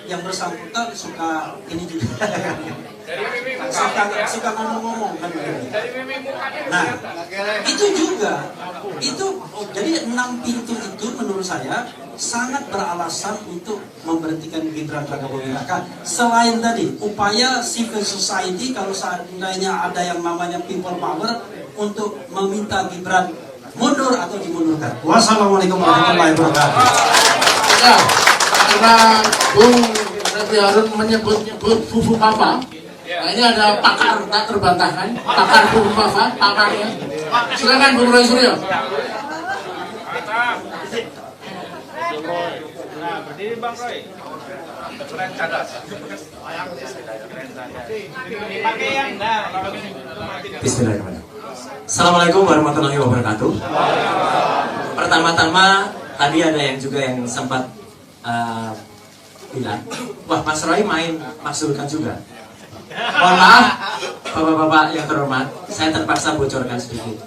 yang bersangkutan suka ini juga, suka ngomong-ngomong kan. Nah, itu juga, jadi 6 pintu itu menurut saya sangat beralasan untuk memberhentikan Gibran Rakabuming Raka. Selain tadi upaya civil society, kalau seandainya ada yang namanya people power untuk meminta Gibran mundur atau dimundurkan. Wassalamualaikum warahmatullahi wabarakatuh. Ya, karena Bung Refli Harun menyebut-nyebut Fufu Papa, nah ini ada pakar tak terbantahkan, pakar Fufu Papa, pakarnya. Silakan Bung Roy Suryo. Nah, berdiri Bang Roy. Keren cadas. Pakai yang Bismillahirrahmanirrahim. Assalamualaikum warahmatullahi wabarakatuh. Pertama-tama tadi ada yang juga yang sempat bilang, wah Mas Roy main maksulkan juga. Mohon maaf, bapak-bapak yang terhormat, saya terpaksa bocorkan sedikit.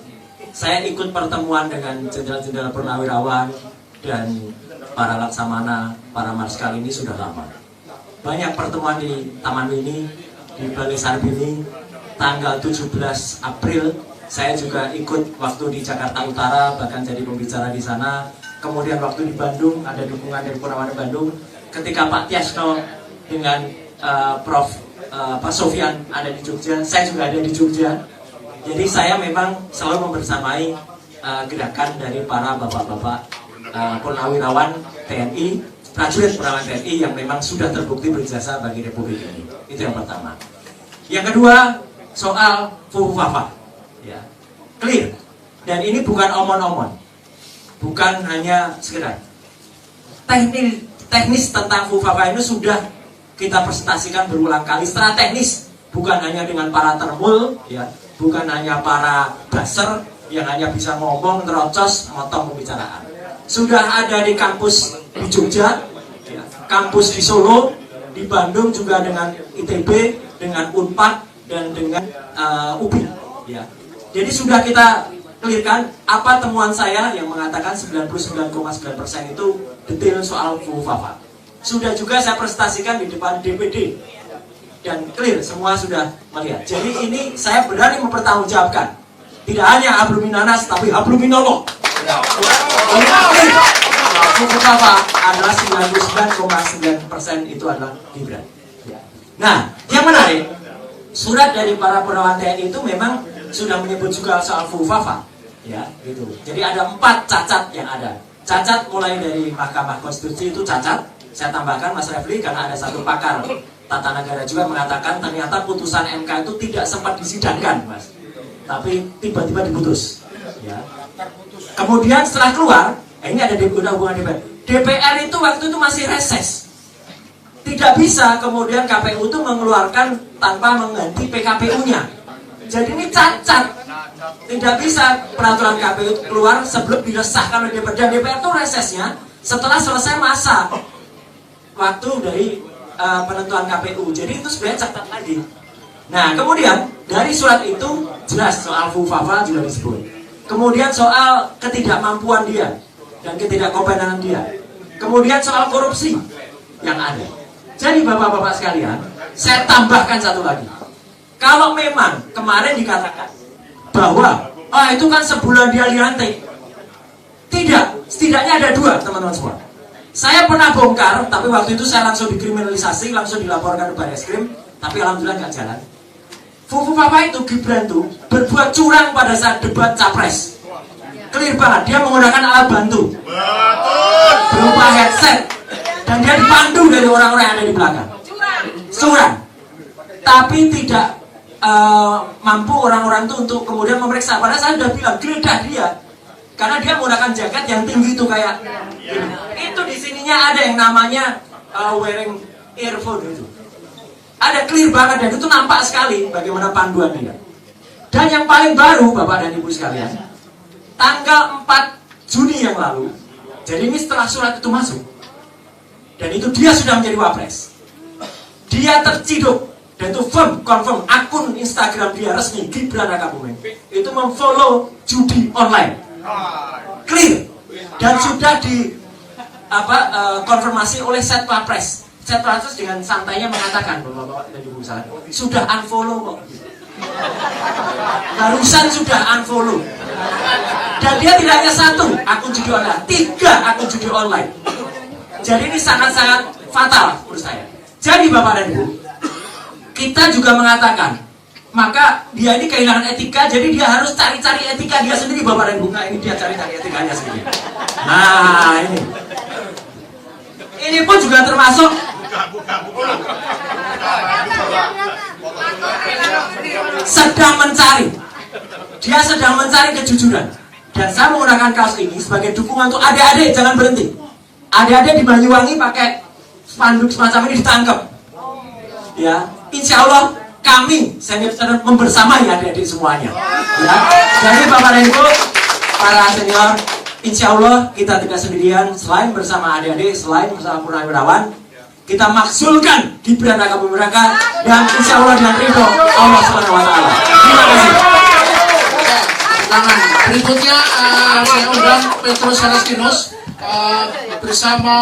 Saya ikut pertemuan dengan jenderal-jenderal purnawirawan dan para laksamana, para marskal ini sudah lama. Banyak pertemuan di Taman Mini, di Balai Sarbini, tanggal 17 April. Saya juga ikut waktu di Jakarta Utara, bahkan jadi pembicara di sana. Kemudian waktu di Bandung, ada dukungan dari Purnawana Bandung. Ketika Pak Tiasno dengan Pak Sofian ada di Jogja, saya juga ada di Jogja. Jadi saya memang selalu membersamai gerakan dari para bapak-bapak purnawirawan TNI, prajurit purnawirawan TNI yang memang sudah terbukti berjasa bagi Republik ini. Itu yang pertama. Yang kedua, soal Fufu Papa. Ya, clear. Dan ini bukan omon-omon, bukan hanya sekedar teknis tentang Fufu Papa ini sudah kita presentasikan berulang kali secara teknis, bukan hanya dengan para termul, ya, bukan hanya para buzzer yang hanya bisa ngomong terocos, motong pembicaraan. Sudah ada di kampus di Jogja, ya, kampus di Solo, di Bandung juga dengan ITB, dengan Unpad dan dengan UPI. Ya. Jadi sudah kita clearkan apa temuan saya yang mengatakan 99,9% itu detail soal Fufu Papa. Sudah juga saya presentasikan di depan DPD dan clear, semua sudah melihat. Jadi ini saya berani mempertanggungjawabkan, tidak hanya habluminanas tapi habluminallah. Fufu Papa adalah 99,9% itu adalah Gibran. Nah, yang menarik, surat dari para purnawirawan TNI itu memang sudah menyebut juga soal Fufu Papa, ya, gitu. Jadi ada 4 cacat yang ada. Cacat mulai dari Mahkamah Konstitusi itu cacat. Saya tambahkan Mas Refli karena ada satu pakar tata negara juga mengatakan ternyata putusan MK itu tidak sempat disidangkan, Mas, tapi tiba-tiba diputus. Ya. Kemudian setelah keluar, ini ada hubungan DPR. DPR itu waktu itu masih reses. Tidak bisa kemudian KPU itu mengeluarkan tanpa mengganti PKPU-nya. Jadi ini cacat. Tidak bisa peraturan KPU itu keluar sebelum disahkan oleh DPR. Dan DPR itu resesnya setelah selesai masa waktu dari penentuan KPU. Jadi itu sebenarnya catat lagi. Nah, kemudian dari surat itu jelas soal fufafa juga disebut. Kemudian soal ketidakmampuan dia dan ketidakkompetenan dia. Kemudian soal korupsi yang ada. Jadi bapak-bapak sekalian, saya tambahkan satu lagi. Kalau memang kemarin dikatakan bahwa itu kan sebulan dia dilantik. Tidak, setidaknya ada dua teman-teman semua. Saya pernah bongkar, tapi waktu itu saya langsung dikriminalisasi, langsung dilaporkan ke Barreskrim, tapi alhamdulillah nggak jalan. Fufu Papa itu Gibran tuh berbuat curang pada saat debat capres. Clear banget, dia menggunakan alat bantu berupa headset, dan dia dipandu dari orang-orang yang ada di belakang. Curang. Tapi tidak mampu orang-orang itu untuk kemudian memeriksa. Padahal saya sudah bilang geledah dia, karena dia menggunakan jaket yang tinggi itu kayak itu. Di sininya ada yang namanya wearing earphone itu. Ada clear banget, dan itu nampak sekali bagaimana panduan dia. Dan yang paling baru Bapak dan Ibu sekalian, tanggal 4 Juni yang lalu, jadi ini setelah surat itu masuk, dan itu dia sudah menjadi wapres. Dia terciduk, dan itu confirm akun Instagram dia resmi Gibran Rakabuming itu memfollow judi online, clear, dan sudah di konfirmasi oleh Setwapres. Setwapres dengan santainya mengatakan, Bapak dan Ibu sekalian, sudah unfollow kok. Barusan sudah unfollow. Dan dia tidak hanya satu akun judi online, 3 akun judi online. Jadi ini sangat-sangat fatal menurut saya. Jadi Bapak dan Ibu, kita juga mengatakan, maka dia ini kehilangan etika, jadi dia harus cari-cari etika dia sendiri Bapak dan Ibu. Nah ini dia cari-cari etikanya sendiri. Nah ini pun juga termasuk sedang mencari. Dia sedang mencari kejujuran. Dan saya menggunakan kasus ini sebagai dukungan untuk adik-adik, jangan berhenti. Adik-adik di Banyuwangi pakai spanduk semacam ini ditangkap. Ya, insya Allah kami senior membersamai adik-adik semuanya. Ya, jadi Bapak dan Ibu, para senior, insya Allah kita tidak sendirian. Selain bersama adik-adik, selain bersama purnawirawan, kita maksulkan Gibran Rakabuming Raka, dan insya Allah dengan ridho Allah SWT. Terima kasih. Berikutnya saya undang Petrus Celestinus bersama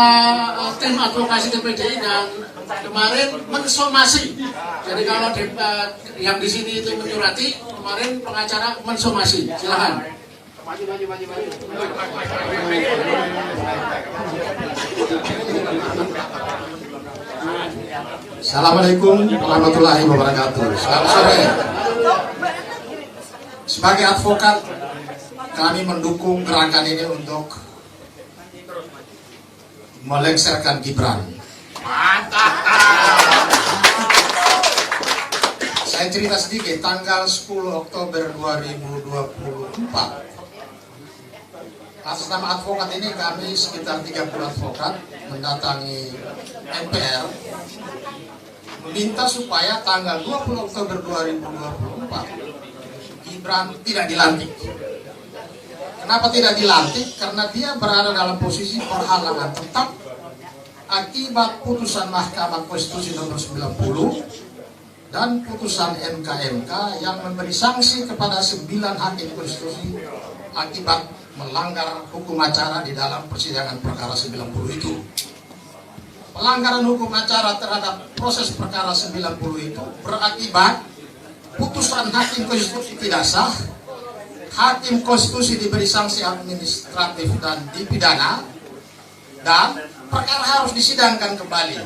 tim advokasi TPDI, dan kemarin mensomasi. Jadi kalau yang di sini itu menyurati, kemarin pengacara mensomasi. Silakan. Assalamualaikum warahmatullahi wabarakatuh. Selamat sore. Sebagai advokat, kami mendukung gerakan ini untuk melengsarkan Gibran. Saya cerita sedikit, tanggal 10 Oktober 2024, atas nama advokat ini kami sekitar 30 advokat mendatangi MPR meminta supaya tanggal 20 Oktober 2024 Gibran tidak dilantik. Kenapa tidak dilantik? Karena dia berada dalam posisi perhalangan tetap akibat putusan Mahkamah Konstitusi nomor 90 dan putusan MK yang memberi sanksi kepada 9 hakim konstitusi akibat melanggar hukum acara di dalam persidangan perkara 90 itu. Pelanggaran hukum acara terhadap proses perkara 90 itu berakibat putusan hakim konstitusi tidak sah, hakim konstitusi diberi sanksi administratif dan dipidana, dan perkara harus disidangkan kembali.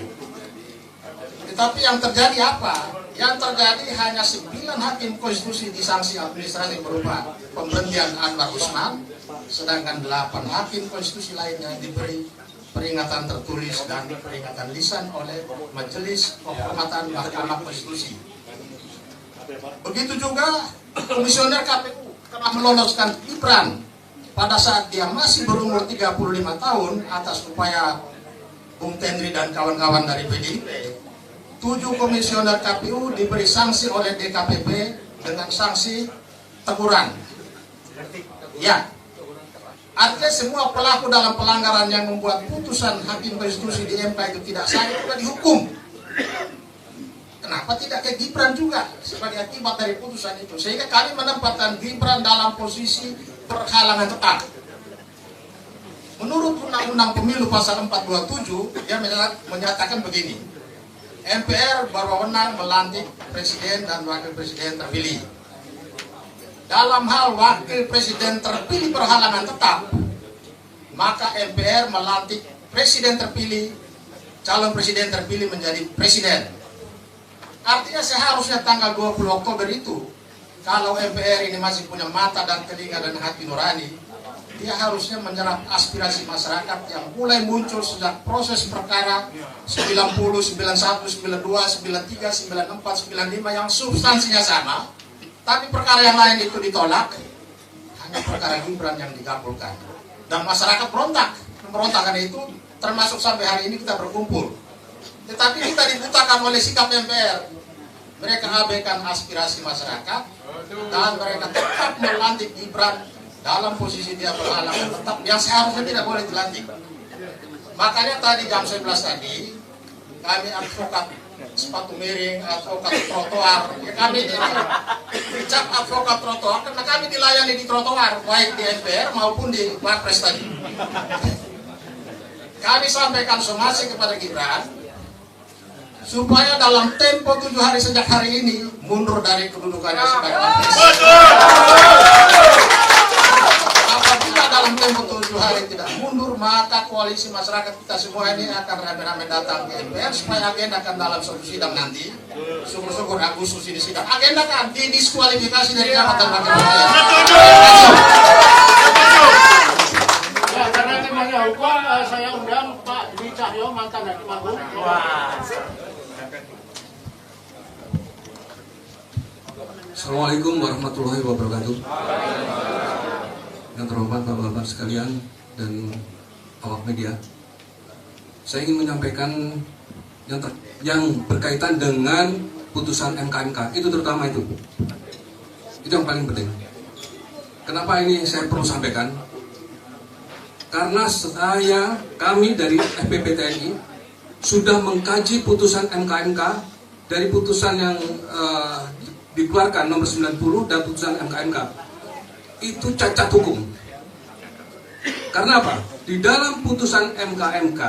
Tetapi yang terjadi apa? Yang terjadi hanya 9 hakim konstitusi disanksi administratif berupa pemberhentian Anwar Usman, sedangkan 8 hakim konstitusi lainnya diberi peringatan tertulis dan peringatan lisan oleh Majelis Kehormatan Mahkamah Konstitusi. Begitu juga Komisioner KPU telah meloloskan Gibran pada saat dia masih berumur 35 tahun atas upaya Bung Tendri dan kawan-kawan dari PDIP. 7 komisioner KPU diberi sanksi oleh DKPP dengan sanksi teguran. Ya, artinya semua pelaku dalam pelanggaran yang membuat putusan hakim konstitusi di MK itu tidak sah itu sudah dihukum. Kenapa tidak ke Gibran juga sebagai akibat dari putusan itu? Sehingga kami menempatkan Gibran dalam posisi perhalangan tetap. Menurut Undang-Undang Pemilu pasal 427, dia menyatakan begini. MPR berwenang melantik presiden dan wakil presiden terpilih. Dalam hal wakil presiden terpilih berhalangan tetap, maka MPR melantik presiden terpilih, calon presiden terpilih menjadi presiden. Artinya seharusnya tanggal 20 Oktober itu, kalau MPR ini masih punya mata dan telinga dan hati nurani, dia harusnya menyerap aspirasi masyarakat yang mulai muncul sejak proses perkara 90, 91, 92, 93, 94, 95 yang substansinya sama, tapi perkara yang lain itu ditolak, hanya perkara Gibran yang dikabulkan. Dan masyarakat berontak, memberontakkan itu termasuk sampai hari ini kita berkumpul. Tetapi kita dibutakan oleh sikap MPR. Mereka abaikan aspirasi masyarakat dan mereka tetap melantik Gibran dalam posisi dia berhalangan tetap yang seharusnya tidak boleh dilantik. Makanya tadi jam 11 tadi kami advokat sepatu miring, advokat trotoar, ya kami dicap advokat trotoar karena kami dilayani di trotoar baik di MPR maupun di Wapres tadi. Kami sampaikan somasi kepada Gibran supaya dalam tempo 7 hari sejak hari ini mundur dari kedudukannya sebagai Wapres. Apabila dalam tempo 7 hari tidak mundur, maka koalisi masyarakat kita semua ini akan rame-rame datang ke MPR supaya agendakan dalam suatu sidang nanti. Syukur-syukur Agustus ini sidang. Agendakan didiskualifikasi dari jabatan wakil rakyat. Ya, karena temanya hukum, saya undang Pak Dwi Cahyo, mantan Hakim Agung. Assalamualaikum warahmatullahi wabarakatuh. Yang terhormat Bapak-Bapak sekalian dan awak media, saya ingin menyampaikan yang berkaitan dengan putusan MK itu terutama itu yang paling penting. Kenapa ini saya perlu sampaikan? Karena kami dari FPP TNI sudah mengkaji putusan MK dari putusan yang dikeluarkan nomor 90 dan putusan MK itu cacat hukum. Karena apa? Di dalam putusan MK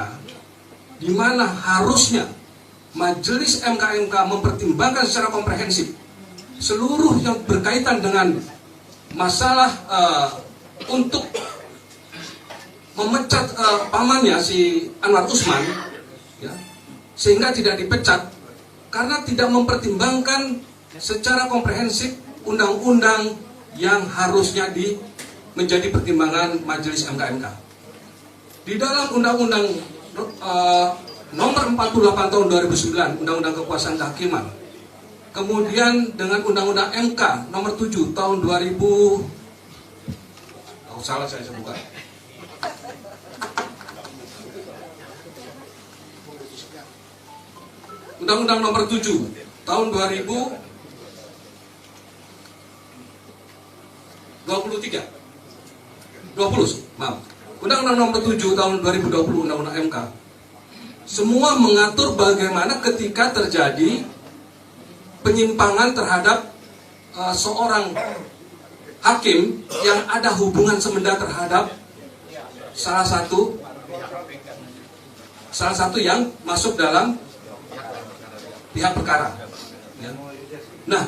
di mana harusnya majelis MK mempertimbangkan secara komprehensif seluruh yang berkaitan dengan masalah untuk memecat pamannya si Anwar Usman, ya, sehingga tidak dipecat karena tidak mempertimbangkan secara komprehensif undang-undang yang harusnya menjadi pertimbangan majelis MK. Di dalam undang-undang nomor 48 tahun 2009, undang-undang kekuasaan kehakiman, kemudian dengan undang-undang MK nomor 7 tahun 2000, salah saya sebutkan. Undang-undang nomor 7 tahun 2023. Undang-Undang nomor 7 tahun 2020 Undang-Undang MK semua mengatur bagaimana ketika terjadi penyimpangan terhadap seorang hakim yang ada hubungan semenda terhadap salah satu yang masuk dalam pihak perkara. Nah,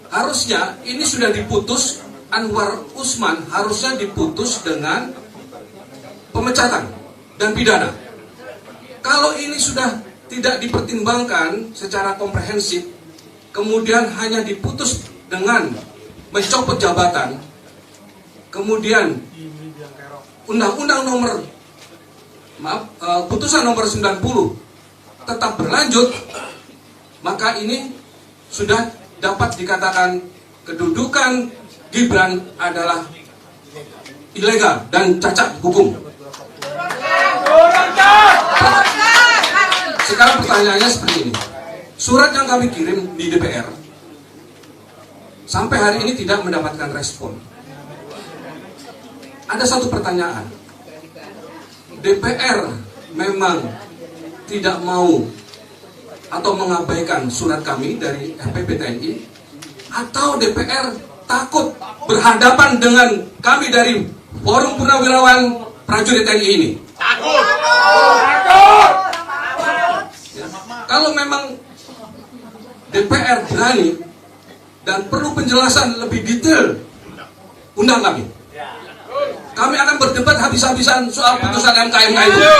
harusnya ini sudah diputus, Anwar Usman harusnya diputus dengan pemecatan dan pidana. Kalau ini sudah tidak dipertimbangkan secara komprehensif, kemudian hanya diputus dengan mencopot jabatan, kemudian putusan nomor 90 tetap berlanjut, maka ini sudah dapat dikatakan kedudukan Gibran adalah ilegal dan cacat hukum. Sekarang pertanyaannya seperti ini. Surat yang kami kirim di DPR sampai hari ini tidak mendapatkan respon. Ada satu pertanyaan, DPR memang tidak mau atau mengabaikan surat kami dari FPP TNI, atau DPR takut berhadapan dengan kami dari Forum Purnawirawan Prajurit TNI ini? Takut. Ya. Kalau memang DPR berani dan perlu penjelasan lebih detail, undang kami. Kami akan berdebat habis-habisan soal putusan MK itu.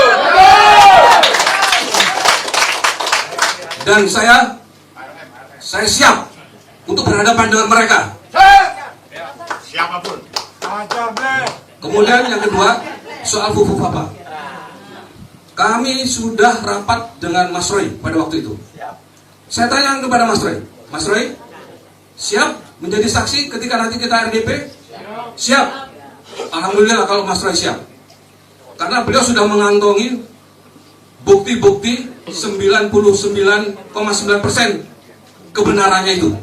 Dan saya siap untuk berhadapan dengan mereka. Siapapun. Kemudian yang kedua, soal Fufu Papa. Kami sudah rapat dengan Mas Roy pada waktu itu. Saya tanya kepada Mas Roy, siap menjadi saksi ketika nanti kita RDP? Siap. Alhamdulillah kalau Mas Roy siap. Karena beliau sudah mengantongi bukti-bukti 99,9% kebenarannya itu.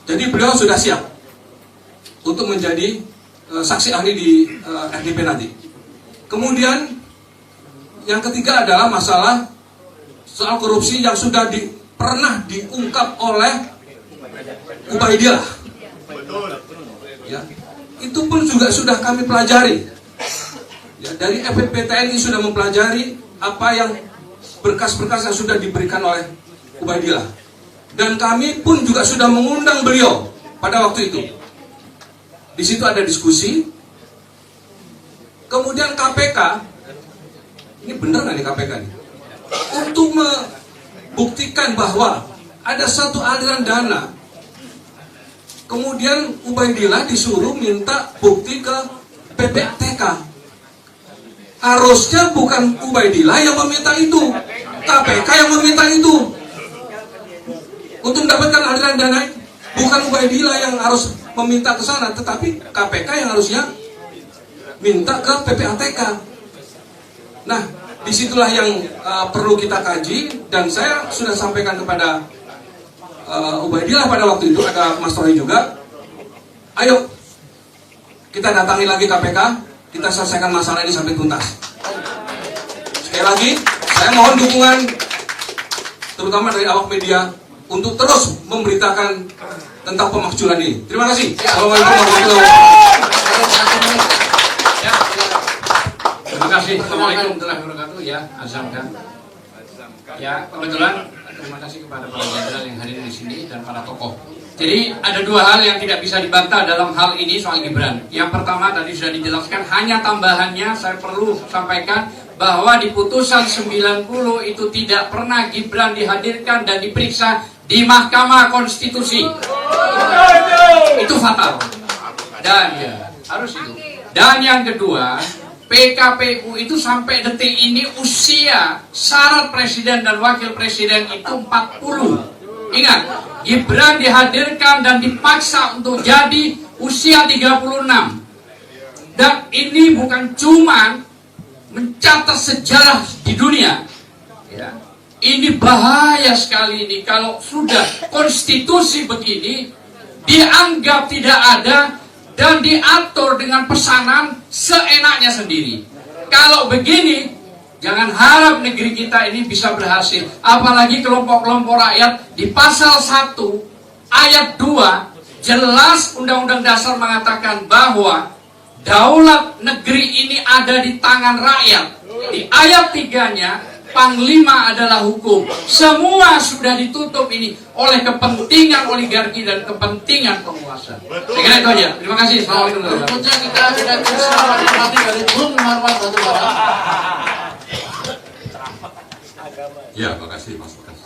Jadi beliau sudah siap untuk menjadi saksi ahli di RDP nanti. Kemudian yang ketiga adalah masalah soal korupsi yang sudah pernah diungkap oleh Ubaidillah. Ya, itu pun juga sudah kami pelajari. Ya, dari FPP TNI sudah mempelajari apa yang berkas-berkas yang sudah diberikan oleh Ubaidillah. Dan kami pun juga sudah mengundang beliau pada waktu itu. Di situ ada diskusi. Kemudian KPK, ini benar nggak nih KPK nih? Untuk membuktikan bahwa ada satu aliran dana. Kemudian Ubaidillah disuruh minta bukti ke PPATK. Harusnya bukan Ubaidillah yang meminta itu, KPK yang meminta itu. Untuk mendapatkan aliran dana, bukan Ubaidillah yang harus meminta ke sana, tetapi KPK yang harusnya minta ke PPATK. Nah, disitulah yang perlu kita kaji, dan saya sudah sampaikan kepada Ubaidillah pada waktu itu, ada Mas Roy juga. Ayo kita datangi lagi KPK, kita selesaikan masalah ini sampai tuntas. Sekali lagi, saya mohon dukungan terutama dari awak media untuk terus memberitakan tentang pemakzulan ini. Terima kasih. Assalamualaikum warahmatullahi wabarakatuh. Terima kasih. Assalamualaikum warahmatullahi wabarakatuh. Ya, azam kan. Ya, kebetulan terima kasih kepada para jenderal yang hadir di sini dan para tokoh. Jadi ada dua hal yang tidak bisa dibantah dalam hal ini soal Gibran. Yang pertama tadi sudah dijelaskan, hanya tambahannya saya perlu sampaikan bahwa di putusan 90 itu tidak pernah Gibran dihadirkan dan diperiksa di Mahkamah Konstitusi. Itu fatal. Dan ya, harus itu. Dan yang kedua, PKPU itu sampai detik ini usia syarat presiden dan wakil presiden itu 40. Ingat, Gibran dihadirkan dan dipaksa untuk jadi usia 36. Dan ini bukan cuma mencatat sejarah di dunia. Ya. Ini bahaya sekali ini kalau sudah konstitusi begini dianggap tidak ada dan diatur dengan pesanan seenaknya sendiri. Kalau begini, jangan harap negeri kita ini bisa berhasil. Apalagi kelompok-kelompok rakyat di pasal 1 ayat 2 jelas Undang-Undang Dasar mengatakan bahwa daulat negeri ini ada di tangan rakyat. Di ayat 3-nya Panglima adalah hukum. Semua sudah ditutup ini oleh kepentingan oligarki dan kepentingan penguasa. Saya kira itu aja. Terima kasih. Assalamualaikum warahmatullahi wabarakatuh. Berikutnya kita tidak bisa menikmati dari Bung Marwan Batubara. Ya, makasih Mas Bekas.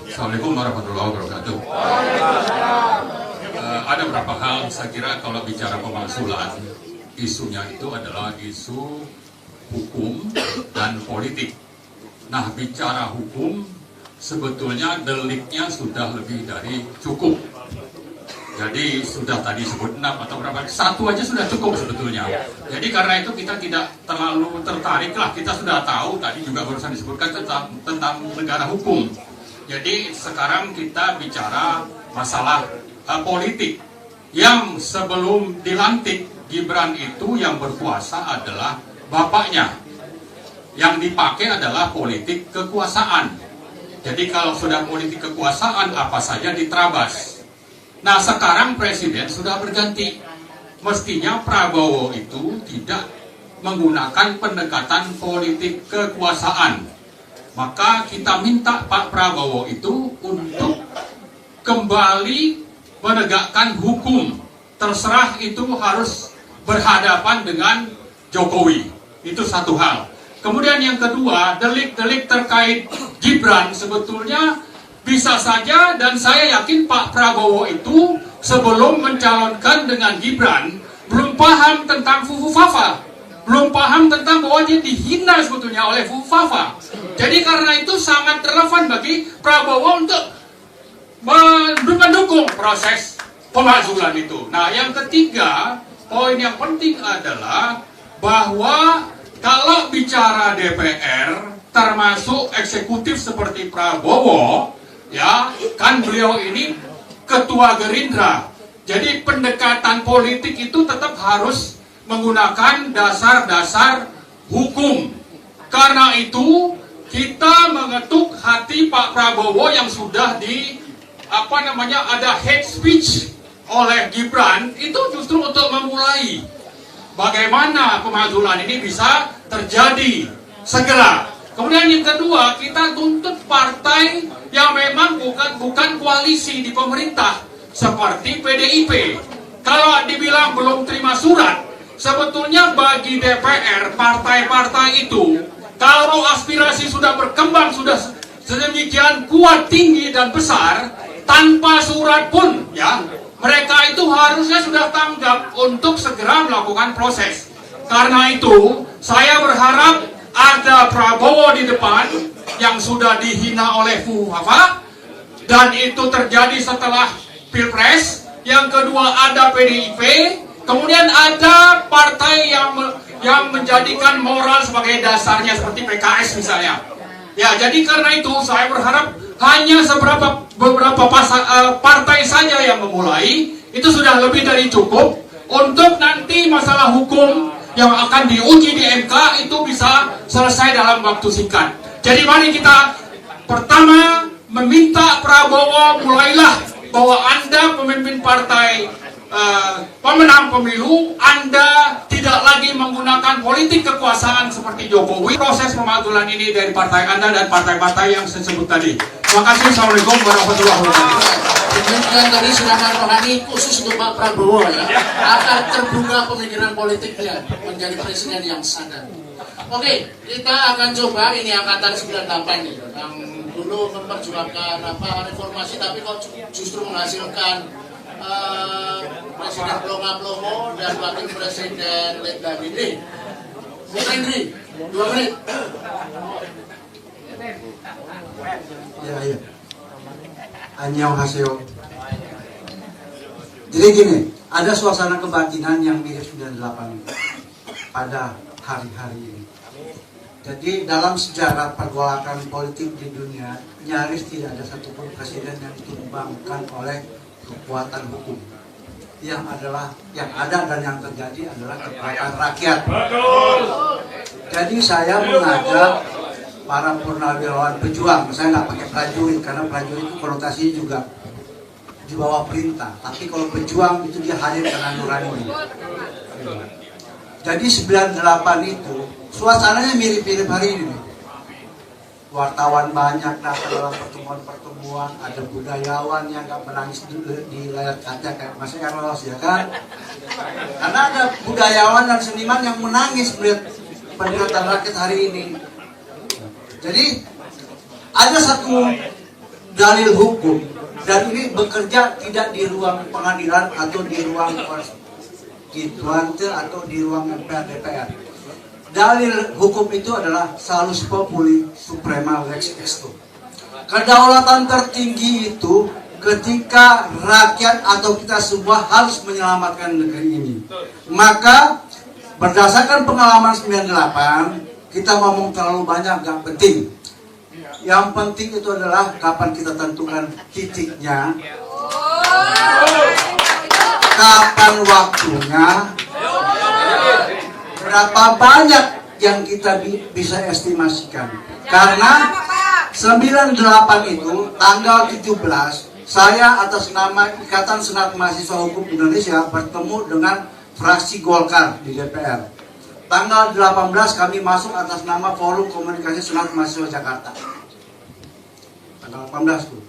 Assalamualaikum warahmatullahi wabarakatuh. Ada beberapa hal saya kira kalau bicara pemakzulan, isunya itu adalah isu hukum dan politik. Nah, bicara hukum, sebetulnya deliknya sudah lebih dari cukup. Jadi sudah tadi sebut 6 atau berapa, satu aja sudah cukup sebetulnya. Jadi karena itu kita tidak terlalu tertarik lah. Kita sudah tahu tadi juga barusan disebutkan tentang negara hukum. Jadi sekarang kita bicara masalah politik. Yang sebelum dilantik Gibran itu yang berkuasa adalah bapaknya. Yang dipakai adalah politik kekuasaan. Jadi kalau sudah politik kekuasaan, apa saja diterabas. Nah sekarang presiden sudah berganti. Mestinya Prabowo itu tidak menggunakan pendekatan politik kekuasaan. Maka kita minta Pak Prabowo itu untuk kembali menegakkan hukum. Terserah itu harus berhadapan dengan Jokowi. Itu satu hal. Kemudian yang kedua, delik-delik terkait Gibran sebetulnya bisa saja, dan saya yakin Pak Prabowo itu sebelum mencalonkan dengan Gibran belum paham tentang Fufufafa, belum paham tentang bahwa dia dihina sebetulnya oleh Fufufafa. Jadi karena itu sangat relevan bagi Prabowo untuk mendukung proses pemakzulan itu. Nah yang ketiga, poin yang penting adalah bahwa kalau bicara DPR, termasuk eksekutif seperti Prabowo, ya kan beliau ini ketua Gerindra. Jadi pendekatan politik itu tetap harus menggunakan dasar-dasar hukum. Karena itu kita mengetuk hati Pak Prabowo yang sudah ada hate speech oleh Gibran, itu justru untuk memulai bagaimana pemakzulan ini bisa terjadi segera. Kemudian yang kedua, kita tuntut partai yang memang bukan koalisi di pemerintah seperti PDIP. Kalau dibilang belum terima surat, sebetulnya bagi DPR, partai-partai itu, kalau aspirasi sudah berkembang, sudah sedemikian kuat, tinggi, dan besar, tanpa surat pun, ya, mereka itu harusnya sudah tanggap untuk segera melakukan proses. Karena itu, saya berharap ada Prabowo di depan yang sudah dihina oleh Fufufafa, dan itu terjadi setelah Pilpres. Yang kedua ada PDIP, kemudian ada partai yang menjadikan moral sebagai dasarnya seperti PKS misalnya. Ya, jadi karena itu saya berharap hanya beberapa partai saja yang memulai, itu sudah lebih dari cukup untuk nanti masalah hukum yang akan diuji di MK itu bisa selesai dalam waktu singkat. Jadi mari kita pertama meminta Prabowo, mulailah bahwa Anda pemimpin partai pemenang pemilu, Anda tidak lagi menggunakan politik kekuasaan seperti Jokowi. Proses pemakzulan ini dari partai Anda dan partai-partai yang saya sebut tadi. Terima kasih. Assalamualaikum warahmatullahi wabarakatuh. Demikian tadi sidang rohani khusus untuk Pak Prabowo, ya, agar terbuka pemikiran politiknya menjadi presiden yang sadar. Oke, kita akan coba ini angkatan 98 nih, yang dulu memperjuangkan reformasi, tapi kok justru menghasilkan Presiden Plonga-Plongo dan Wakil Presiden Lega Gede. Bung Henry, 2 menit. Ya. Annyeonghaseyo. Jadi gini, ada suasana kebatinan yang mirip 98 pada hari-hari ini. Jadi dalam sejarah pergolakan politik di dunia, nyaris tidak ada satupun presiden yang ditumbangkan oleh kekuatan hukum. Yang ada dan yang terjadi adalah kekuatan rakyat. Jadi saya mengajak para purnawirawan pejuang, saya nggak pakai prajurit karena prajurit itu konotasinya juga di bawah perintah. Tapi kalau pejuang itu dia hadir karena nurani. Jadi 98 itu suasananya mirip-mirip hari ini. Wartawan banyak datang dalam pertemuan-pertemuan, ada budayawan yang nggak menangis di layar kaca kayak Mas Eros, ya kan? Karena ada budayawan dan seniman yang menangis melihat pendekatan rakyat hari ini. Jadi ada satu dalil hukum dan ini bekerja tidak di ruang pengadilan atau di ruang konstituante atau di ruang MPR DPR. Dalil hukum itu adalah salus populi suprema lex esto. Kedaulatan tertinggi itu ketika rakyat atau kita semua harus menyelamatkan negeri ini. Maka berdasarkan pengalaman 98, kita ngomong terlalu banyak gak penting. Yang penting itu adalah kapan kita tentukan titiknya, kapan waktunya, berapa banyak yang kita bisa estimasikan. Karena 98 itu tanggal 17 saya atas nama Ikatan Senat Mahasiswa Hukum Indonesia bertemu dengan fraksi Golkar di DPR. Tanggal 18 kami masuk atas nama Forum Komunikasi Senat Mahasiswa Jakarta. Tanggal 18 tuh.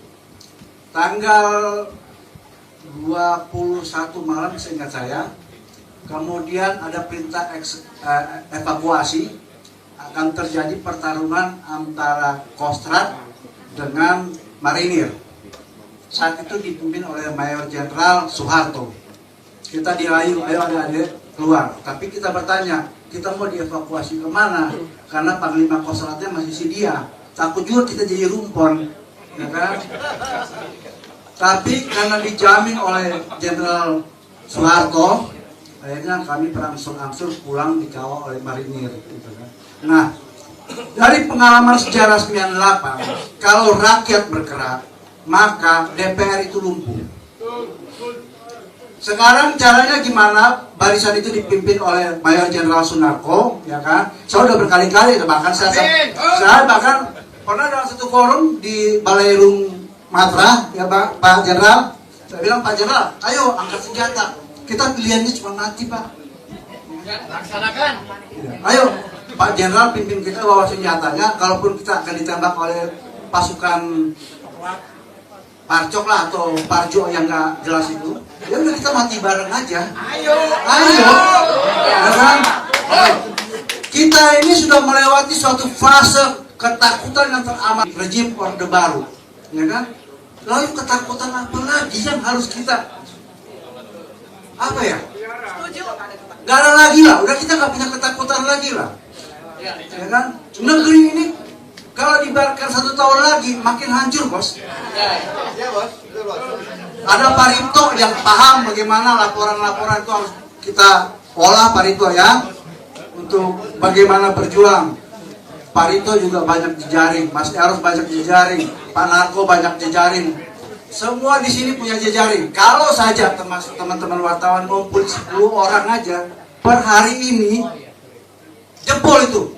Tanggal 21 malam seingat saya, kemudian ada perintah evakuasi, akan terjadi pertarungan antara Kostrad dengan Marinir. Saat itu dipimpin oleh Mayor Jenderal Soeharto. Kita dirayu, ayo adik-adik keluar. Tapi kita bertanya, kita mau dievakuasi kemana? Karena Panglima Kostradnya masih si dia. Takut juga kita jadi rumpon, ya kan? Tapi karena dijamin oleh Jenderal Soeharto, akhirnya kami berangsur-angsur pulang dikawal oleh Marinir. Gitu kan. Nah, dari pengalaman sejarah 98, kalau rakyat bergerak, maka DPR itu lumpuh. Sekarang caranya gimana? Barisan itu dipimpin oleh Mayor Jenderal Sunarko, ya kan? Saya udah berkali-kali, bahkan saya bahkan pernah dalam satu forum di Balairung Matra, ya Pak Jenderal. Saya bilang, Pak Jenderal, ayo angkat senjata. Kita pilihannya cuma mati, Pak. Laksanakan. Ayo, Pak Jenderal pimpin kita bawa senjatanya. Kalaupun kita akan ditembak oleh pasukan Parcok lah atau Parjo yang nggak jelas itu, ya udah kita mati bareng aja. Ayo, ya kan? Kita ini sudah melewati suatu fase ketakutan yang teramat, rejim Orde Baru, ya kan? Lalu ketakutan apa lagi yang harus kita apa ya? Gak ada lagi lah, udah kita gak punya ketakutan lagi lah, ya kan? Negeri ini kalau dibiarkan 1 tahun lagi makin hancur, bos. Ada Pak Rito yang paham bagaimana laporan-laporan itu harus kita olah, Pak Rito ya, untuk bagaimana berjuang. Pak Rito juga banyak jejaring, Mas Eros banyak jejaring, Pak Narko banyak jejaring. Semua di sini punya jejaring. Kalau saja termasuk teman-teman wartawan ngumpul 10 orang aja per hari ini, jebol itu.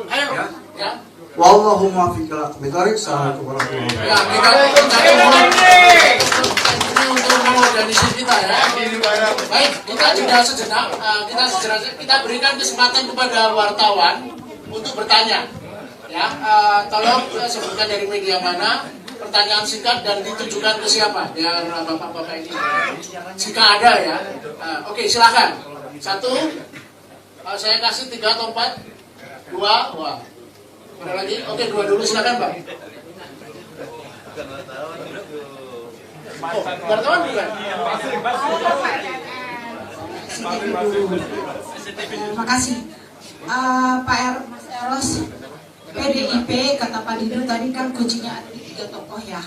Ayo, ya. Wallahu muwaffiq ila aqwamit thoriq. Assalamualaikum warahmatullahi wabarakatuh. Ya, kita untuk mengorganisir kita ya. Baik, kita juga sejenak, kita berikan kesempatan kepada wartawan untuk bertanya. Ya, tolong sebutkan dari media mana, pertanyaan singkat dan ditujukan ke siapa? Biar bapak-bapak ini, jika ada ya. Oke, silakan. 1, saya kasih 3 atau 4. 2, wah. Ada lagi? Oke, 2 dulu, silakan, Pak. Oh, wartawan bukan? Terima kasih. Pak Eros, PDIP kata Pak Didu tadi kan kuncinya ada 3 tokoh ya.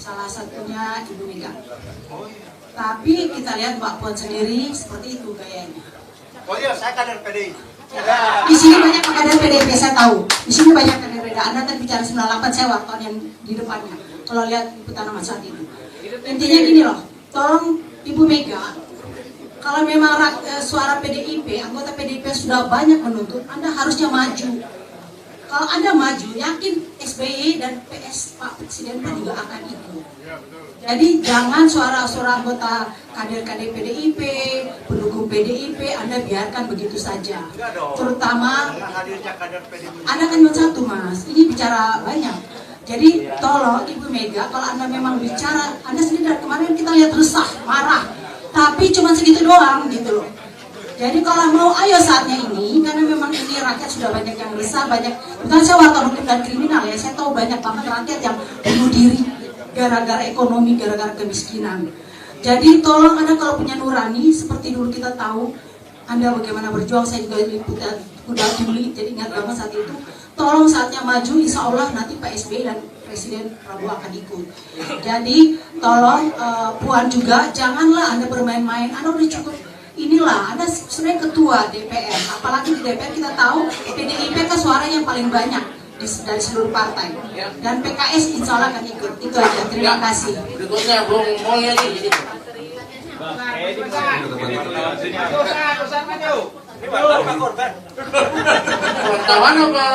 Salah satunya Ibu Mega. Tapi kita lihat Mbak Puan sendiri seperti itu gayanya. Oh iya, saya kader PDI. Di sini banyak kader PDIP, saya tahu. Di sini banyak kader PDIP. Anda tadi bicara 98, saya wartawan yang di depannya. Kalau lihat putaran saat itu. Intinya gini loh, tolong Ibu Mega, kalau memang suara PDIP, anggota PDIP sudah banyak menuntut, Anda harusnya maju. Kalau Anda maju, yakin SBY dan PS Pak Presiden pun juga akan ikut. Jadi jangan suara-suara anggota kader-kader PDIP, pendukung PDIP, Anda biarkan begitu saja. Terutama Anda kan cuma 1 Mas, ini bicara banyak. Jadi tolong Ibu Mega, kalau Anda memang bicara, Anda sendiri dari kemarin kita lihat resah, marah, tapi cuma segitu doang gitu loh. Jadi kalau mau, ayo saatnya ini, karena memang ini rakyat sudah banyak yang resah, banyak. Bukan saya wartawan hukum dan kriminal ya, saya tahu banyak banget rakyat yang bunuh diri gara-gara ekonomi, gara-gara kemiskinan. Jadi tolong Anda kalau punya nurani, seperti dulu kita tahu Anda bagaimana berjuang, saya juga liputan udah dulu, jadi ingat banget saat itu. Tolong saatnya maju, insya Allah nanti Pak SBY dan Presiden Prabowo akan ikut. Jadi tolong Puan juga, janganlah Anda bermain-main, Anda udah cukup inilah Anda sebenarnya ketua DPR, apalagi di DPR kita tahu PDIP kan suara yang paling banyak dari seluruh partai, dan PKS insya Allah akan ikut. Itu aja, terima kasih. Berikutnya Bung Mulyadi. Wartawan apa?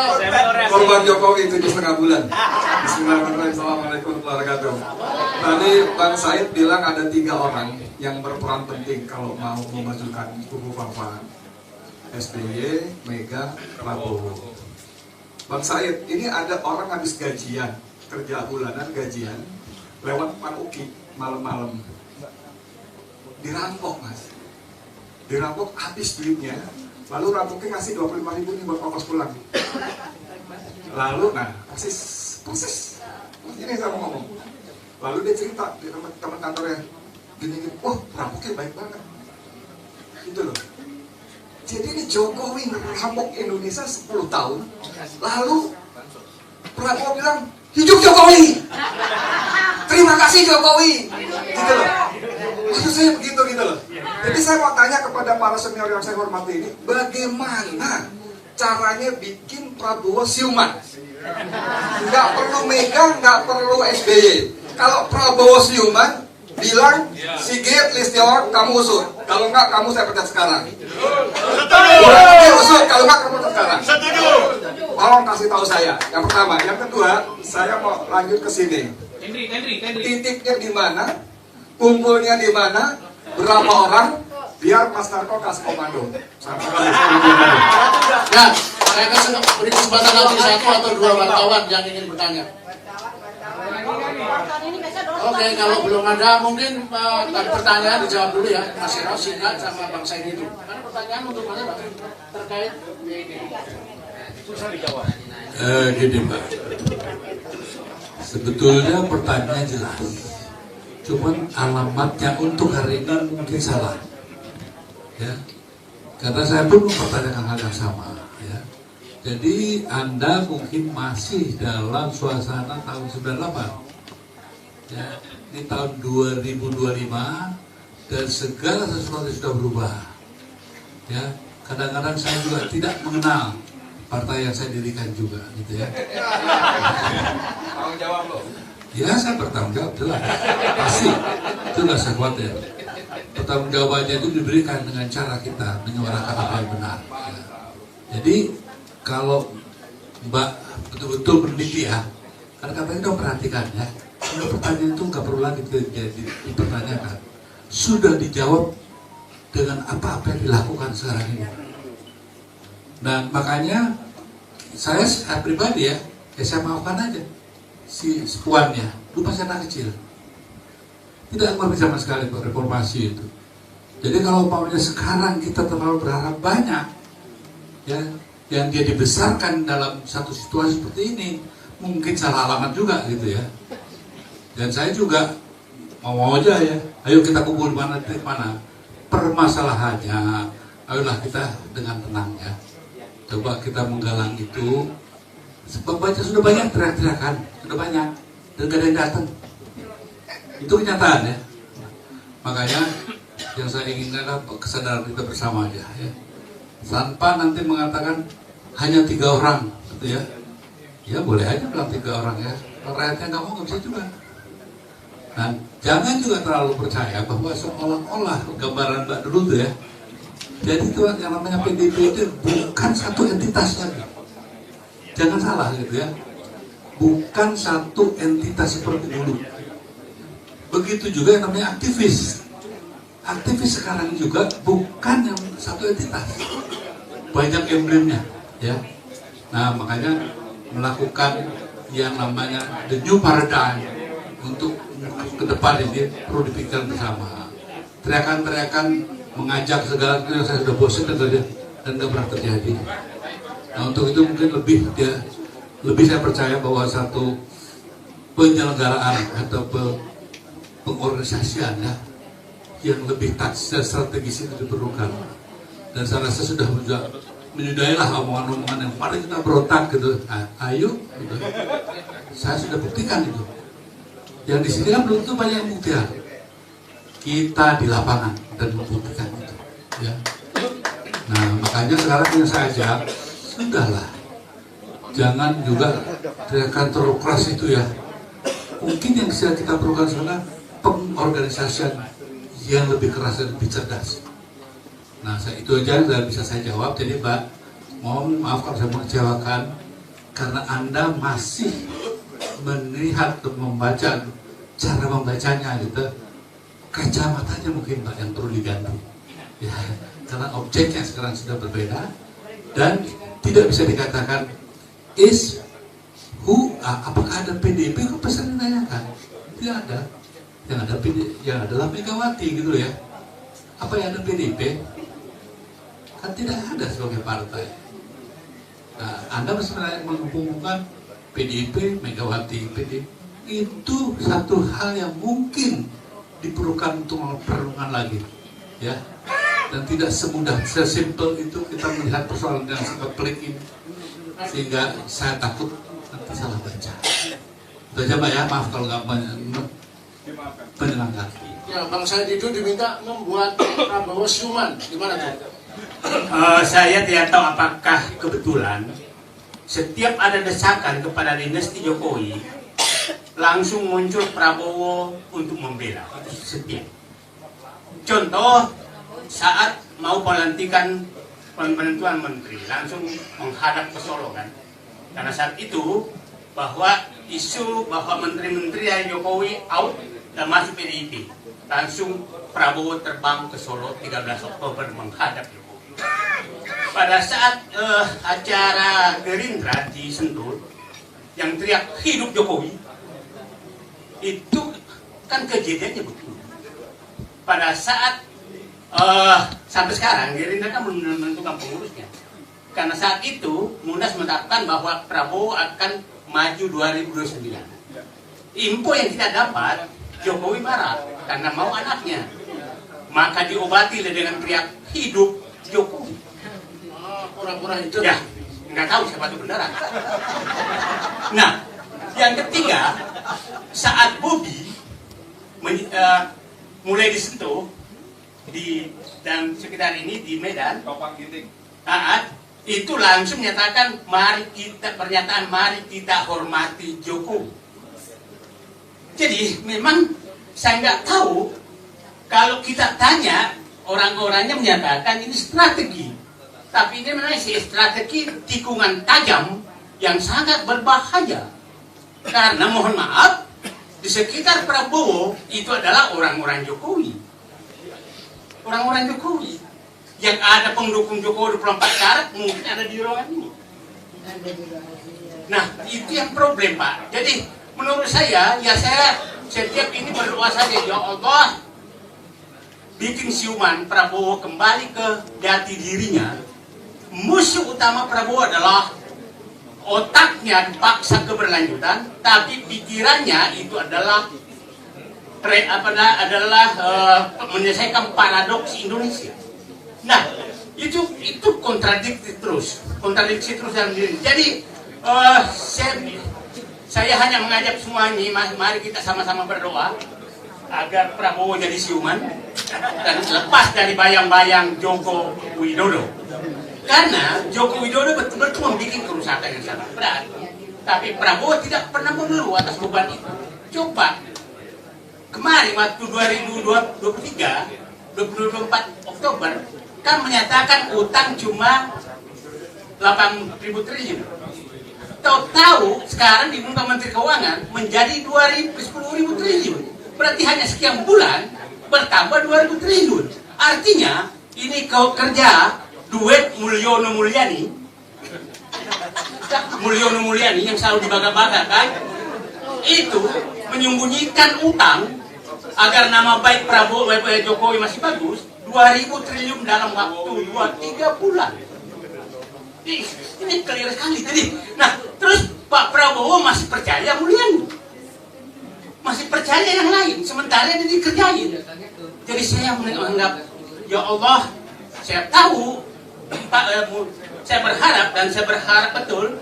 Korban Jokowi 7,5 bulan. Bismillahirrahmanirrahim. Assalamualaikum warahmatullahi wabarakatuh. Tadi Bang Said bilang ada 3 orang yang berperan penting kalau mau memajukan kubu Papan. SBY, Mega, Prabowo. Bang Said, ini ada orang habis gajian, kerja bulanan gajian, lewat Pak Uki malam-malam. Dirampok, Mas. Dirampok habis duitnya. Lalu rampoknya ngasih 25.000 nih buat ongkos pulang. Lalu, nah, persis ini saya mau ngomong. Lalu dia cerita di teman kantornya, gini, wah rampoknya baik banget. Gitu loh. Jadi ini Jokowi ngerampok Indonesia 10 tahun, lalu Prabowo bilang, hidup Jokowi! Terima kasih Jokowi! Gitu loh. Maksud saya begitu gitu loh. Jadi saya mau tanya kepada para senior yang saya hormati ini, bagaimana caranya bikin Prabowo siuman? Nggak perlu Mega, nggak perlu SBY. Kalau Prabowo siuman, bilang, Sigit, Listio, kamu usut. Kalau enggak, kamu saya pecat sekarang. Usut, kalau enggak, kamu pecat sekarang. Tolong kasih tahu saya. Yang pertama. Yang kedua, saya mau lanjut ke sini. Titiknya di mana? Kumpulnya di mana? Berapa orang? Biar Mas Narko kasih komando. Ya, saya kasih beri kesempatan lagi 1 atau 2 wartawan yang ingin bertanya. Oke, kalau belum ada mungkin tadi pertanyaan dijawab dulu ya, Mas Hero singkat sama Bang Said itu. Karena pertanyaan untuk mana Bang terkait ini. Susah dijawab. Gini Pak, sebetulnya pertanyaannya jelas, cuman alamatnya untuk hari ini mungkin salah, ya. Karena saya pun mempertanyakan hal yang sama, ya. Jadi Anda mungkin masih dalam suasana tahun 98. Ya, di tahun 2025 dan segala sesuatu sudah berubah. Ya, kadang-kadang saya juga tidak mengenal partai yang saya dirikan juga, gitu ya. Tanggung jawab loh. Ya, saya bertanggung jawab jelas. Pasti, itu nggak saya khawatir. Pertanggung jawabannya itu diberikan dengan cara kita menyuarakan apa yang benar. Ya. Jadi kalau Mbak betul-betul meneliti ya, karena katanya dong perhatikan ya. Pertanyaan itu nggak perlu lagi dipertanyakan, sudah dijawab dengan apa-apa yang dilakukan sekarang ini. Dan makanya saya pribadi ya saya maafkan aja si sepuannya, lupa saya anak kecil, tidak mengerti sama sekali reformasi itu. Jadi kalau umpamanya sekarang kita terlalu berharap banyak, ya, yang dia dibesarkan dalam satu situasi seperti ini, mungkin salah alamat juga gitu ya. Dan saya juga mau aja ya, ayo kita kumpul mana. Permasalahannya, ayolah kita dengan tenang ya. Coba kita menggalang itu. Sebab baca sudah banyak teriak-teriakan, sudah banyak, dan gak ada yang datang. Itu kenyataan ya. Makanya yang saya inginkan adalah kesadaran kita bersama aja ya. Tanpa nanti mengatakan hanya 3 orang, gitu ya. Ya boleh aja bilang 3 orang ya. Kalau rakyatnya nggak mau, nggak bisa juga. Nah, jangan juga terlalu percaya bahwa seolah-olah gambaran Mbak dulu tuh ya. Jadi itu yang namanya PDIP itu bukan satu entitas lagi. Jangan salah gitu ya. Bukan satu entitas seperti dulu. Begitu juga yang namanya aktivis. Aktivis sekarang juga bukan yang satu entitas. Banyak emblemnya ya. Nah, makanya melakukan yang namanya the new paradigm untuk ke depan ini perlu dipikirkan bersama. Teriakan-teriakan mengajak segala itu saya sudah bosan dan tidak pernah terjadi. Nah, untuk itu mungkin lebih saya percaya bahwa satu penyelenggaraan atau pengorganisasian ya, yang lebih taktis dan strategis itu diperlukan. Dan saya rasa sudah menyudailah omongan-omongan yang mari kita berontak gitu. Nah, ayo gitu. Saya sudah buktikan itu. Yang di sini kan belum tentu banyak yang buktikan. Kita di lapangan dan membuktikan itu. Ya. Nah, makanya sekarang yang saya ajak, sudahlah, jangan juga teriakan terlalu keras itu ya. Mungkin yang bisa kita perlukan sekarang pengorganisasian yang lebih keras dan lebih cerdas. Nah, itu aja yang bisa saya jawab. Jadi Pak, mohon maaf kalau saya mengecewakan karena Anda masih melihat atau membaca cara membacanya gitu. Kacamatanya mungkin Pak yang perlu diganti. Ya, karena objeknya sekarang sudah berbeda dan tidak bisa dikatakan apakah ada PDIP? Kok pesan ditanyakan? Tidak ada. Yang adalah Megawati gitu ya. Apa yang ada PDIP? Kan tidak ada sebagai partai. Nah, Anda masih menghubungkan PDIP, Megawati, PDIP. Itu satu hal yang mungkin diperlukan untuk memperlukan lagi, ya. Dan tidak semudah, sesimpel itu kita melihat persoalan yang sangat pelik ini, sehingga saya takut nanti salah baca. Itu aja Pak ya, maaf kalau nggak menyenangkan. Ya, Bang Said itu diminta membuat Prabowo siuman, gimana tuh? Saya tidak tahu apakah kebetulan setiap ada desakan kepada dinasti Jokowi langsung muncul Prabowo untuk membela. Setiap. Contoh saat mau pelantikan penentuan menteri langsung menghadap ke Solo kan. Karena saat itu bahwa isu bahwa menteri-menteri dari Jokowi out dan masuk PDIP, langsung Prabowo terbang ke Solo 13 Oktober menghadap Jokowi. Pada saat acara Gerindra di Sentul yang teriak hidup Jokowi, itu kan kejadiannya betul. Pada saat sampai sekarang Gerindra kan belum menentukan pengurusnya. Karena saat itu Munas menetapkan bahwa Prabowo akan maju 2029. Info yang kita dapat, Jokowi marah karena mau anaknya. Maka diobati dengan teriak hidup Jokowi. Pura-pura itu. Ya, nggak tahu siapa itu beneran. Nah, yang ketiga, saat Bobi mulai disentuh dan sekitar ini di Medan, itu langsung menyatakan mari kita hormati Jokowi. Jadi memang saya nggak tahu, kalau kita tanya orang-orangnya menyatakan ini strategi, tapi ini memang strategi tikungan tajam yang sangat berbahaya. Karena mohon maaf, di sekitar Prabowo itu adalah orang-orang Jokowi. Orang-orang Jokowi. Yang ada pendukung Jokowi 24 karat mungkin ada di ruangan ini. Nah, itu yang problem Pak. Jadi menurut saya, ya saya setiap ini berdoa saja, ya Allah, bikin siuman Prabowo kembali ke jati dirinya. Musuh utama Prabowo adalah otaknya dipaksa keberlanjutan, tapi pikirannya itu adalah menyelesaikan paradoks Indonesia. Nah, itu kontradiksi terus dalam diri. Jadi saya hanya mengajak semua ini, mari kita sama-sama berdoa agar Prabowo jadi siuman dan lepas dari bayang-bayang Joko Widodo. Karena Joko Widodo betul-betul membuat kerusakan yang sangat berat. Tapi Prabowo tidak pernah mengeluh atas beban itu. Coba kemarin waktu 2023, 24 Oktober kan menyatakan utang cuma 8.000 triliun. Tahu-tahu sekarang di muka Menteri Keuangan menjadi 10.000 triliun. Berarti hanya sekian bulan bertambah 2.000 triliun. Artinya ini kau kerja duet Mulyono Mulyani yang selalu dibangga-banggakan itu menyembunyikan utang agar nama baik Prabowo Jokowi masih bagus. 2.000 triliun dalam waktu 2-3 bulan. Ini clear sekali. Jadi, nah terus Pak Prabowo masih percaya Mulyani, masih percaya yang lain, sementara dia dikerjain. Jadi saya menganggap, ya Allah, saya tahu, saya berharap betul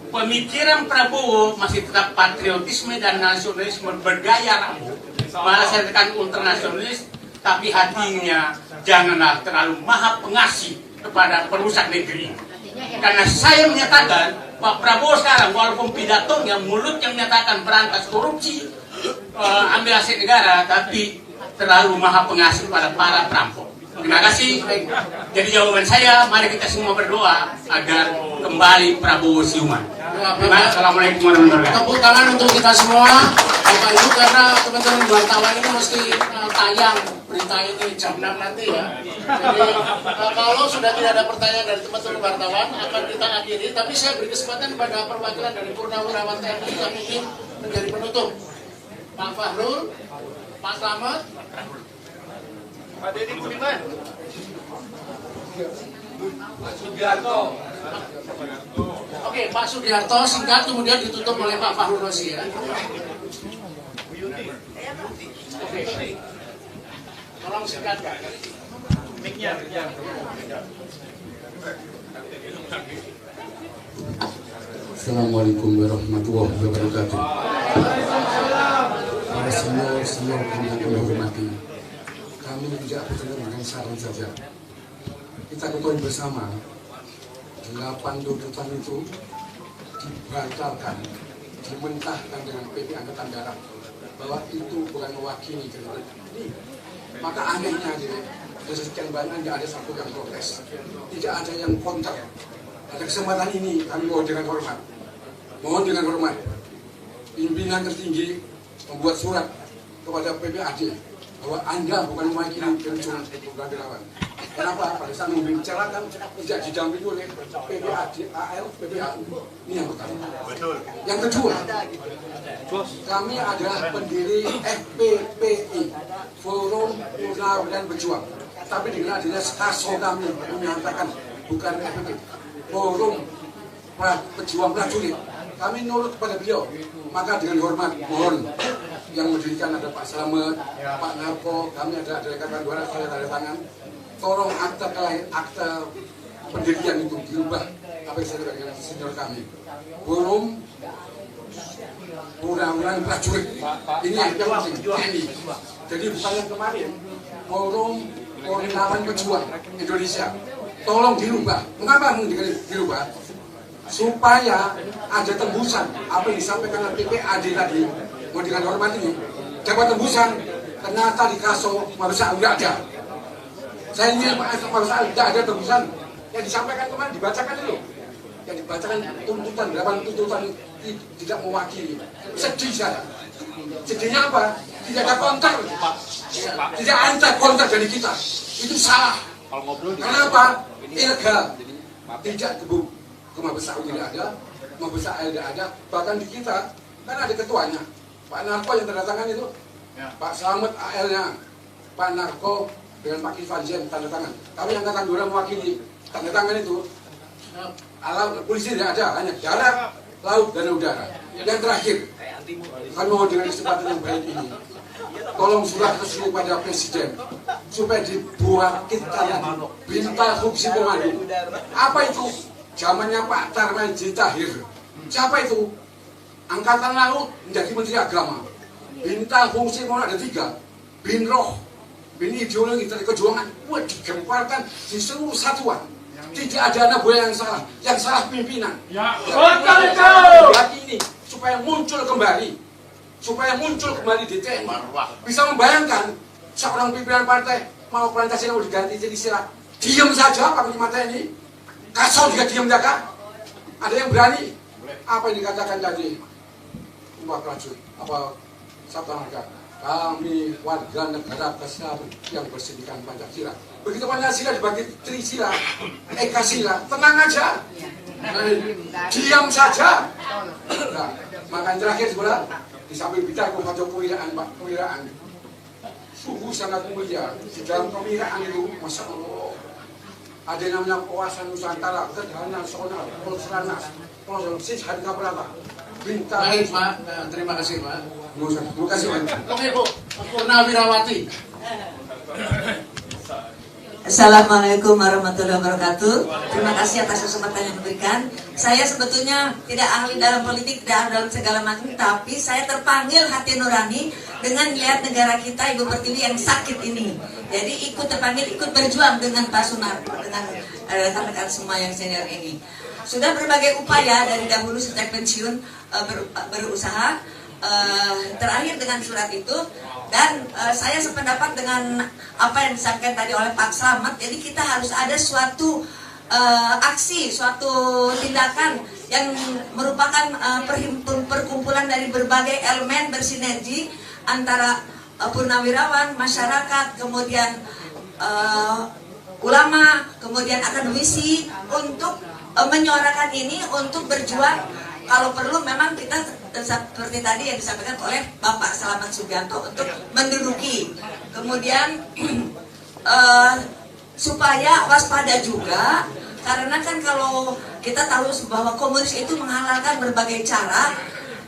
pemikiran Prabowo masih tetap patriotisme dan nasionalisme bergaya rambut. Malah saya tekan ultranasionalis, tapi hatinya janganlah terlalu maha pengasih kepada perusak negeri. Karena saya menyatakan Pak Prabowo sekarang walaupun pidatonya mulutnya menyatakan berantas korupsi, ambil aset negara, tapi terlalu maha pengasih pada para perampok. Terima kasih. Jadi jawaban saya, mari kita semua berdoa agar kembali Prabowo siuman. Assalamualaikum warahmatullahi wabarakatuh. Tepuk tangan untuk kita semua, Bapak Ibu, karena teman-teman wartawan ini mesti tayang berita ini jam 6 nanti ya. Jadi kalau sudah tidak ada pertanyaan dari teman-teman wartawan akan kita akhiri. Tapi saya beri kesempatan kepada perwakilan dari Purnawirawan TNI yang ingin menjadi penutup. Pak Fahrul, Pak Slamet, Pak Deddy Budiman, Pak Sugiharto. Oke, Pak Sugiharto singkat, kemudian ditutup oleh Pak Fahrul Razi ya. Oke, tolong singkat Pak. Assalamualaikum warahmatullahi wabarakatuh. Para senior kami yang kami hormati, kami tidak berkenan saran saja. Kita ketahui bersama 8 tuntutan itu dibatalkan, dimentahkan dengan PP Angkatan Darat bahwa itu bukan mewakili kehidupan. Maka anehnya dari sekian banyak tidak ada satu yang protes, tidak ada yang kontra. Pada kesempatan ini kami mohon dengan hormat, pimpinan tertinggi membuat surat kepada PPAD bahwa Anda bukan mewakili kehidupan Purnawirawan. Kenapa? Pada saat membicarakan tidak didampingi oleh PPAD, AL, PPAU. Ini yang pertama. Yang kedua, kami adalah pendiri FPPI, Forum Purnawirawan Berjuang. Tapi dengan adanya SKASO kami menyatakan bukan FPP, Forum Pejuang Prajurit. Kami nurut kepada beliau. Maka dengan hormat mohon yang mendirikan ada Pak Slamet, Pak Narko, kami ada Ikatan Duara, saya tanda tangan. Tolong akta pendirian itu diubah apa yang saya katakan dengan senior kami. Forum Purnawirawan Prajurit. Ini yang penting. Ini. Jadi bukan yang kemarin. Forum Purnawirawan Berjuang Indonesia. Tolong dirubah. Mengapa dirubah? Supaya ada tembusan apa yang disampaikan oleh PPAD tadi. Mau dengan hormat ini dapat tembusan. Ternyata di Kaso Mabesa tidak ada. Saya ingin Pak Mabesa tidak ada tembusan yang disampaikan kemarin, dibacakan itu. Yang dibacakan tuntutan, 8 tuntutan tidak mewakili. Sedih saya. Sedihnya apa? Tidak ada konter. Tidak ada konter dari kita. Itu salah. Kenapa? Ilegal. Tidak gebuk. Ke Mabesa tidak ada, Mabesa tidak ada. Bahkan di kita kan ada ketuanya, Pak Narko yang tanda tangan itu, Pak Slamet AL-nya, Pak Narko dengan Pak Kifaljen tanda tangan. Kami Angkatan Darat mewakili tanda tangan itu. Alam polisi tidak ada, hanya darat, laut dan udara. Yang terakhir, kami mohon dengan kesempatan yang baik ini, tolong surat resmi pada Presiden supaya dibuat kita bintang fungsi komando. Apa itu? Zamannya Pak Tarmanji Tahir. Siapa itu? Angkatan Laut menjadi Menteri Agama. Bintang fungsi mau ada 3. Bin Roh, bin ideologi dari kejuangan. Wah, digemparkan di seluruh satuan. Tidak ada anak buah yang salah pimpinan. Ya, ini supaya muncul kembali, di TNI. Bisa membayangkan seorang pimpinan partai mau Pancasila diganti jadi sila. Diam saja Pak Panglima TNI. Kasau juga diam jaga. Ada yang berani? Apa yang dikatakan tadi? Pak Prajurit, apa Sabta Marga? Kami warga negara kesatuan yang bersihkan Pancasila. Begitu Pancasila dibagi Trisila, Ekasila, tenang aja. Diam saja. Nah, maka yang terakhir sebelah di samping bicara kepada kewiraan, Pak, kewiraan. Sungguh sangat mulia. Di dalam kewiraan itu, Masya Allah. Ada yang namanya kawasan Nusantara, Gerhana Nasional, Polsranas, Polsis, Harga Berapa, Bintang. Baik Pak, terima kasih Pak. Terima kasih Pak. Oke Bu, Purnawirawati. Assalamualaikum warahmatullahi wabarakatuh. Terima kasih atas kesempatan yang diberikan. Saya sebetulnya tidak ahli dalam politik, tidak ahli dalam segala macam, tapi saya terpanggil hati nurani dengan lihat negara kita Ibu Pertiwi yang sakit ini. Jadi ikut terpanggil, ikut berjuang dengan Pak Sunarko, dengan rekan-rekan semua yang senior ini. Sudah berbagai upaya dari dahulu sejak pensiun berusaha, terakhir dengan surat itu. Dan saya sependapat dengan apa yang disampaikan tadi oleh Pak Slamet. Jadi kita harus ada suatu aksi, suatu tindakan yang merupakan perkumpulan dari berbagai elemen bersinergi antara purnawirawan, masyarakat, kemudian ulama, kemudian akademisi untuk menyuarakan ini, untuk berjuang. Kalau perlu memang kita seperti tadi yang disampaikan oleh Bapak Slamet Sugianto untuk menduduki, kemudian supaya waspada juga, karena kan kalau kita tahu bahwa komunis itu menghalalkan berbagai cara,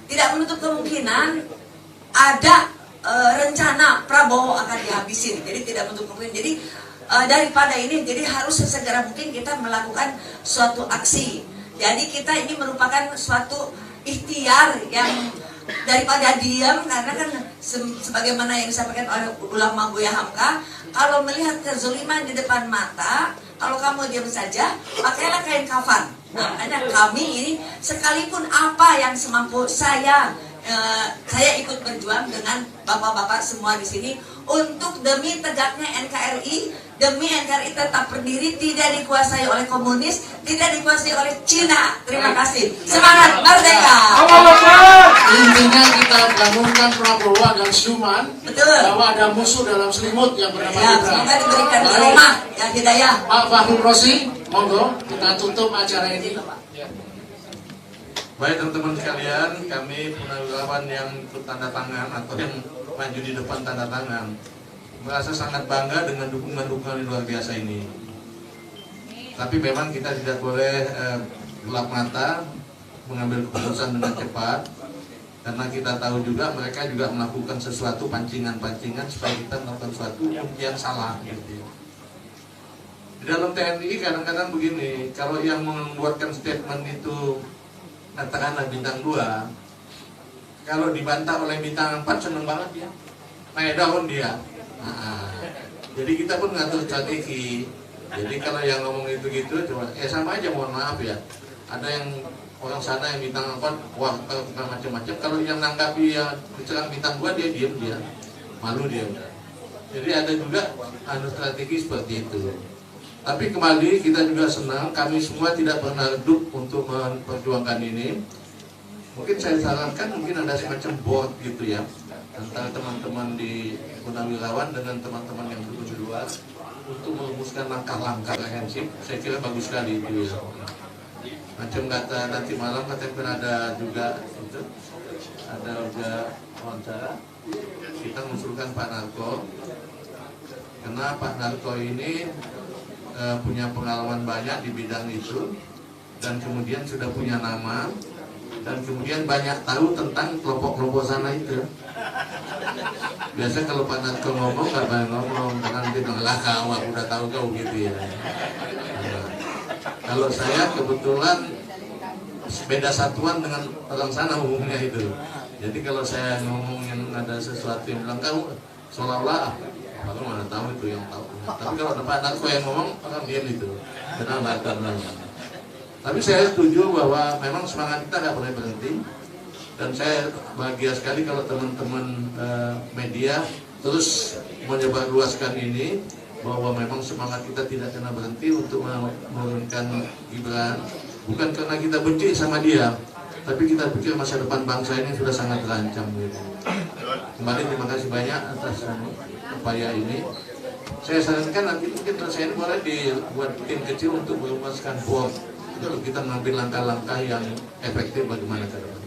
tidak menutup kemungkinan ada rencana Prabowo akan dihabisin, jadi tidak menutup kemungkinan. Jadi daripada ini, jadi harus sesegera mungkin kita melakukan suatu aksi. Jadi kita ini merupakan suatu ikhtiar yang daripada diam, karena kan sebagaimana yang disampaikan oleh ulama Buya Hamka, kalau melihat kezaliman di depan mata, kalau kamu diam saja, pakailah kain kafan. Nah, makanya kami ini sekalipun apa yang semampu saya ikut berjuang dengan bapak-bapak semua di sini untuk demi tegaknya NKRI, demi NKRI tetap berdiri, tidak dikuasai oleh komunis, tidak dikuasai oleh Cina. Terima kasih. Semangat merdeka. Intinya kita gabungkan Prabowo dan Suman. Betul. Bahwa ada musuh dalam selimut yang bernama Ya, Gibran. semoga diberikan rahmah ya, hidayah. Pak Fahru Rosi, monggo kita tutup acara ini. Baik teman-teman sekalian, kami purnawirawan yang ikut tanda tangan atau yang maju di depan tanda tangan merasa sangat bangga dengan dukungan-dukungan yang luar biasa ini. Tapi memang kita tidak boleh gelap mata, mengambil keputusan dengan cepat, karena kita tahu juga mereka juga melakukan sesuatu pancingan-pancingan supaya kita melakukan sesuatu yang salah gitu. Di dalam TNI kadang-kadang begini, kalau yang mengeluarkan statement itu katakanlah bintang 2, kalau dibantah oleh bintang 4 seneng banget dia, naik daun dia. Jadi kita pun ngatur strategi. Jadi kalau yang ngomong itu gitu, coba sama aja, mohon maaf ya. Ada yang orang sana yang bintang 4, wah macam-macam. Kalau yang nanggapi yang diserang bintang 2, dia diem, dia malu dia udah. Jadi ada juga strategi seperti itu. Tapi kembali kita juga senang, kami semua tidak pernah redup untuk memperjuangkan ini. Mungkin saya sarankan mungkin ada semacam board gitu ya, antara teman-teman di purnawirawan dengan teman-teman yang duduk di luar untuk merumuskan langkah-langkah komprehensif. Saya kira bagus sekali itu ya. Macam kata nanti malam katanya ada juga itu, ada juga wawancara. Kita mengusulkan Pak Narko, karena Pak Narko ini punya pengalaman banyak di bidang itu, dan kemudian sudah punya nama, dan kemudian banyak tahu tentang kelompok-kelompok sana itu. Biasa kalau Pak Narko ngomong nggak banyak ngomong, karena nanti lah kau udah tahu kau gitu ya. Kalau saya kebetulan beda satuan dengan orang sana umumnya itu. Jadi kalau saya ngomong yang ada sesuatu yang bilang kamu seolah-olah aku mana tahu itu yang tahu. Tapi kalau Pak Narko yang ngomong, orang diam itu. Benar banget. Tapi saya setuju bahwa memang semangat kita nggak boleh berhenti. Dan saya bahagia sekali kalau teman-teman media terus menyebarluaskan ini, bahwa memang semangat kita tidak kena berhenti untuk menurunkan Gibran. Bukan karena kita benci sama dia, tapi kita pikir masa depan bangsa ini sudah sangat terancam. Gitu. Kembali terima kasih banyak atas upaya ini. Saya sarankan nanti mungkin saya boleh dibuat tim kecil untuk merumuskan board untuk kita mengambil langkah-langkah yang efektif bagaimana ke depan.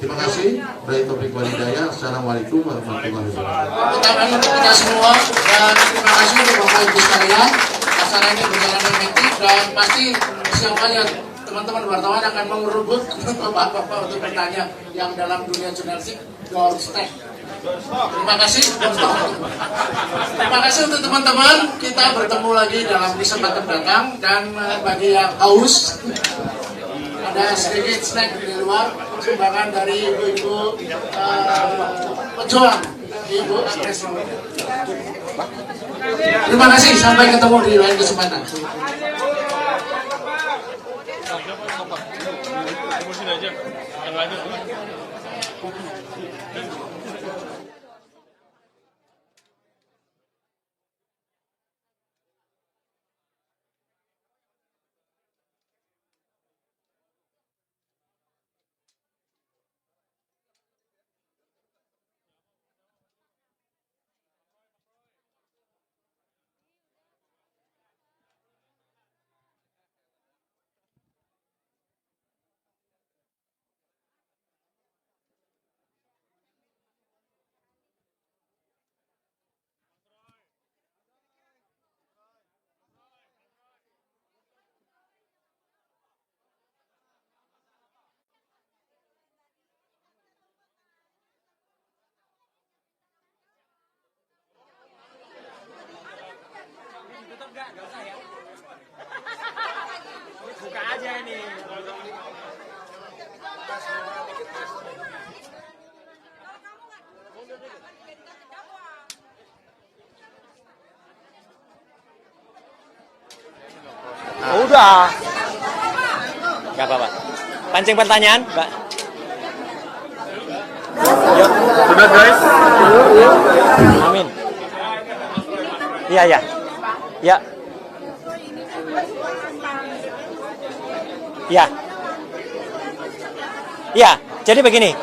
Terima kasih. Dari Topik Walidaya. Assalamualaikum warahmatullahi wabarakatuh. Kita semua, dan terima kasih untuk Bapak Ibu sekalian. Acara ini berjalan dengan efektif, dan pasti siapa yang teman-teman wartawan akan merebut bapak-bapak untuk bertanya yang dalam dunia jurnalistik doorstep. Terima kasih. Terima kasih untuk teman-teman. Kita bertemu lagi dalam kesempatan datang, dan bagi yang haus ada sedikit snack di luar sumbangan dari ibu-ibu pejuang Ibu Agnes Monica. Terima kasih, sampai ketemu di lain kesempatan. Enggak usah ya. Buka aja ini. Udah. Gak apa-apa. Pancing pertanyaan, Mbak. Yuk. Sudah guys. Amin. Iya, ya. Ya. Ya. Ya, jadi begini.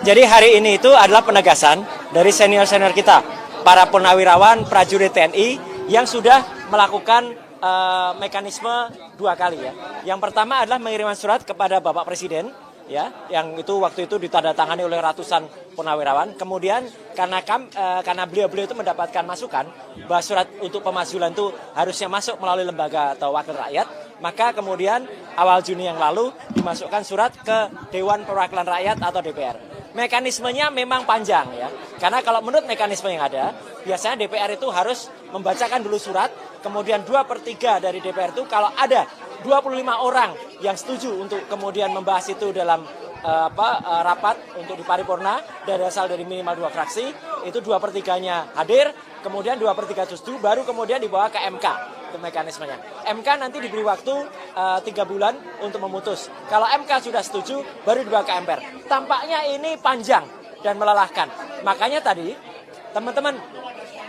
Jadi hari ini itu adalah penegasan dari senior-senior kita, para purnawirawan prajurit TNI yang sudah melakukan mekanisme 2 kali ya. Yang pertama adalah mengiriman surat kepada Bapak Presiden ya, yang itu waktu itu ditandatangani oleh ratusan purnawirawan. Kemudian karena beliau-beliau itu mendapatkan masukan bahwa surat untuk pemazulan itu harusnya masuk melalui lembaga atau wakil rakyat, maka kemudian awal Juni yang lalu dimasukkan surat ke Dewan Perwakilan Rakyat atau DPR. Mekanismenya memang panjang ya, karena kalau menurut mekanisme yang ada, biasanya DPR itu harus membacakan dulu surat, kemudian 2/3 dari DPR itu kalau ada 25 orang yang setuju untuk kemudian membahas itu dalam rapat untuk di paripurna dan berasal dari minimal 2 fraksi, itu 2/3-nya hadir, kemudian 2/3 setuju, baru kemudian dibawa ke MK. Itu mekanismenya. MK nanti diberi waktu 3 bulan untuk memutus. Kalau MK sudah setuju, baru dibawa ke MPR. Tampaknya ini panjang dan melelahkan. Makanya tadi teman-teman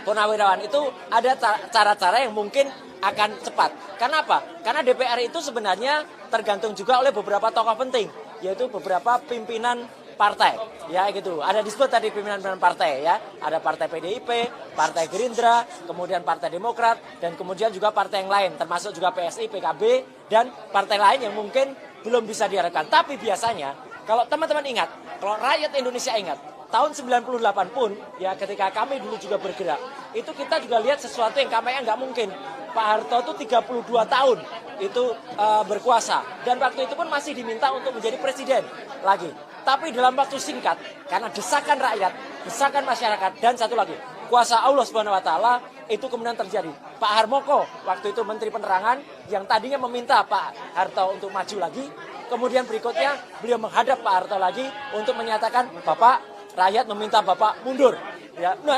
purnawirawan itu ada cara-cara yang mungkin akan cepat. Kenapa? Karena DPR itu sebenarnya tergantung juga oleh beberapa tokoh penting, yaitu beberapa pimpinan partai, ya gitu. Ada disebut tadi pimpinan-pimpinan partai ya. Ada partai PDIP, partai Gerindra, kemudian partai Demokrat, dan kemudian juga partai yang lain, termasuk juga PSI, PKB, dan partai lain yang mungkin belum bisa diharapkan. Tapi biasanya, kalau teman-teman ingat, kalau rakyat Indonesia ingat, tahun 98 pun, ya ketika kami dulu juga bergerak, itu kita juga lihat sesuatu yang kampanye nggak mungkin. Pak Harto itu 32 tahun itu berkuasa, dan waktu itu pun masih diminta untuk menjadi presiden lagi. Tapi dalam waktu singkat, karena desakan rakyat, desakan masyarakat, dan satu lagi, kuasa Allah Subhanahu Wa Taala, itu kemudian terjadi. Pak Harmoko, waktu itu Menteri Penerangan, yang tadinya meminta Pak Harto untuk maju lagi, kemudian berikutnya beliau menghadap Pak Harto lagi untuk menyatakan, Bapak, rakyat meminta Bapak mundur. Ya, nah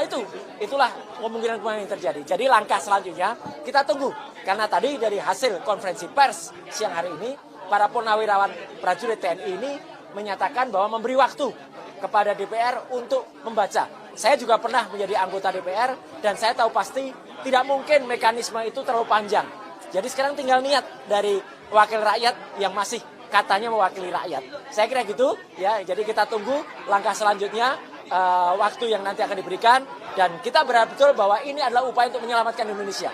itulah kemungkinan yang terjadi. Jadi langkah selanjutnya kita tunggu, karena tadi dari hasil konferensi pers siang hari ini, para purnawirawan prajurit TNI ini menyatakan bahwa memberi waktu kepada DPR untuk membaca. Saya juga pernah menjadi anggota DPR dan saya tahu pasti tidak mungkin mekanisme itu terlalu panjang. Jadi sekarang tinggal niat dari wakil rakyat yang masih katanya mewakili rakyat. Saya kira gitu ya. Jadi kita tunggu langkah selanjutnya, waktu yang nanti akan diberikan, dan kita berharap betul bahwa ini adalah upaya untuk menyelamatkan Indonesia.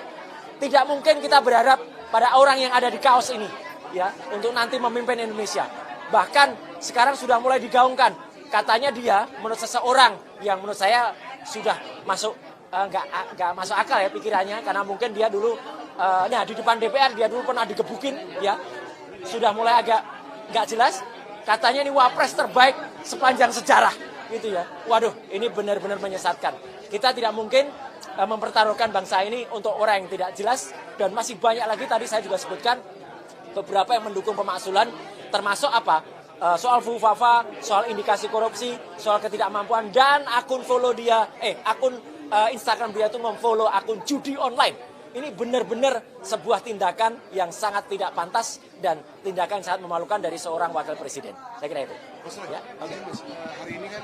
Tidak mungkin kita berharap pada orang yang ada di kaos ini ya untuk nanti memimpin Indonesia. Bahkan sekarang sudah mulai digaungkan, katanya dia menurut seseorang yang menurut saya sudah masuk nggak masuk akal ya pikirannya, karena mungkin dia dulu di depan DPR dia dulu pernah digebukin ya, sudah mulai agak nggak jelas. Katanya ini wapres terbaik sepanjang sejarah gitu ya. Waduh, ini benar-benar menyesatkan. Kita tidak mungkin mempertaruhkan bangsa ini untuk orang yang tidak jelas, dan masih banyak lagi tadi saya juga sebutkan beberapa yang mendukung pemakzulan, termasuk apa? soal fufafa, soal indikasi korupsi, soal ketidakmampuan, dan akun follow dia, akun Instagram dia itu memfollow akun judi online. Ini benar-benar sebuah tindakan yang sangat tidak pantas dan tindakan yang sangat memalukan dari seorang wakil presiden. Saya kira itu. Mas Roy, Ya, hari ini kan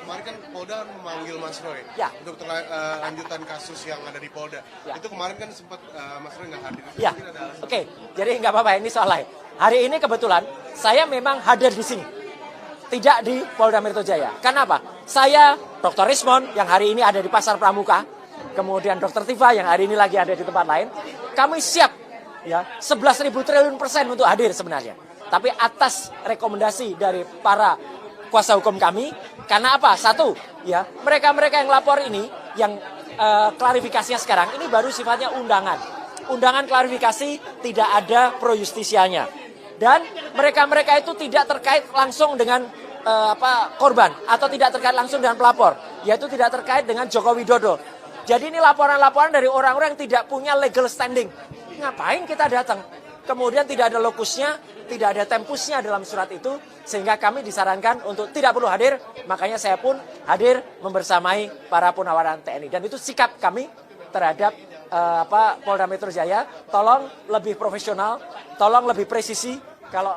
kemarin kan Polda memanggil Mas Roy Ya. untuk lanjutan kasus yang ada di Polda. Itu kemarin kan sempat Mas Roy nggak hadir. Ya, Mungkin ada alasan. oke. Jadi nggak apa-apa, ini soal lain. Hari ini kebetulan saya memang hadir di sini. Tidak di Polda Metro Jaya. Kenapa? Saya, Dr. Rismon, yang hari ini ada di Pasar Pramuka, kemudian Dr. Tifa yang hari ini lagi ada di tempat lain, kami siap ya 11.000 triliun persen untuk hadir sebenarnya. Tapi atas rekomendasi dari para kuasa hukum kami, karena apa? Satu, ya mereka-mereka yang lapor ini, yang klarifikasinya sekarang ini baru sifatnya undangan. Undangan klarifikasi, tidak ada pro justisianya. Dan mereka-mereka itu tidak terkait langsung dengan korban atau tidak terkait langsung dengan pelapor, yaitu tidak terkait dengan Joko Widodo. Jadi ini laporan-laporan dari orang-orang yang tidak punya legal standing. Ngapain kita datang? Kemudian tidak ada lokusnya, tidak ada tempusnya dalam surat itu, sehingga kami disarankan untuk tidak perlu hadir. Makanya saya pun hadir membersamai para Purnawiran TNI. Dan itu sikap kami terhadap Polda Metro Jaya. Tolong lebih profesional, tolong lebih presisi kalau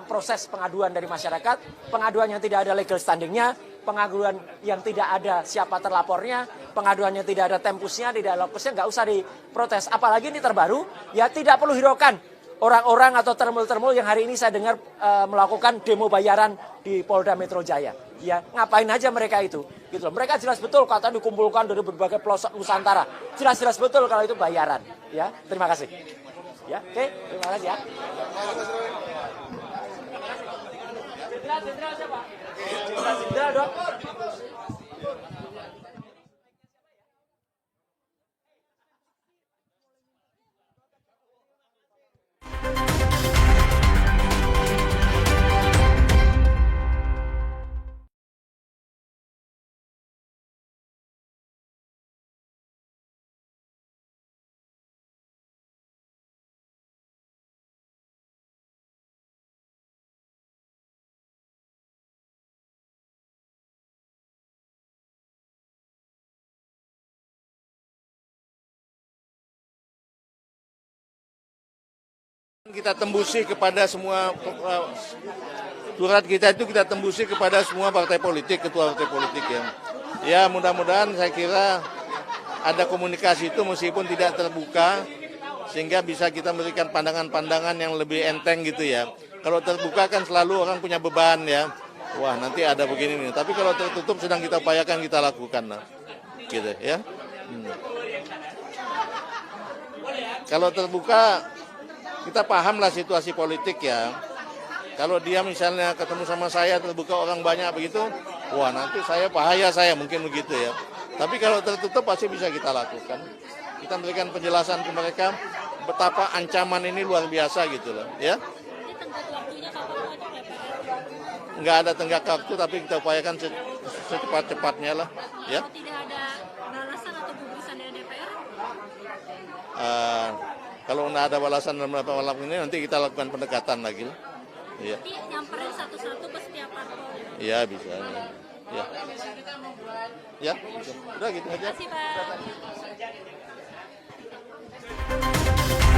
proses pengaduan dari masyarakat, pengaduan yang tidak ada legal standingnya, pengaduan yang tidak ada siapa terlapornya, pengaduan yang tidak ada tempusnya, tidak ada lokusnya, nggak usah diprotes. Apalagi ini terbaru, ya tidak perlu hiraukan orang-orang atau termul-termul yang hari ini saya dengar melakukan demo bayaran di Polda Metro Jaya. Ya ngapain aja mereka itu? Gitu loh. Mereka jelas betul kata dikumpulkan dari berbagai pelosok Nusantara. Jelas-jelas betul kalau itu bayaran. Ya, terima kasih. Ya, oke, terima kasih ya. Jenderal siapa? Jenderal dong. Kita tembusi kepada semua surat kita itu kita tembusi kepada semua partai politik, ketua partai politik ya. Ya mudah-mudahan saya kira ada komunikasi itu meskipun tidak terbuka sehingga bisa kita memberikan pandangan-pandangan yang lebih enteng gitu ya. Kalau terbuka kan selalu orang punya beban ya. Wah nanti ada begini nih. Tapi kalau tertutup sedang kita upayakan kita lakukan nah. Gitu ya. Kalau terbuka kita pahamlah situasi politik ya. Kalau dia misalnya ketemu sama saya terbuka orang banyak begitu, wah nanti saya bahaya saya mungkin begitu ya. Tapi kalau tertutup pasti bisa kita lakukan. Kita berikan penjelasan ke mereka betapa ancaman ini luar biasa gitu loh ya. Nggak ada tenggat waktu tapi kita upayakan secepat-cepatnya lah ya. Tidak ada balasan atau putusan dari DPR? Kalau nggak ada balasan dalam malam ini nanti kita lakukan pendekatan lagi. Ya. Nanti nyamperin satu-satu ke setiap parpol. Iya bisa. Ya. Ya, bisa. Udah gitu aja. Terima kasih, Pak.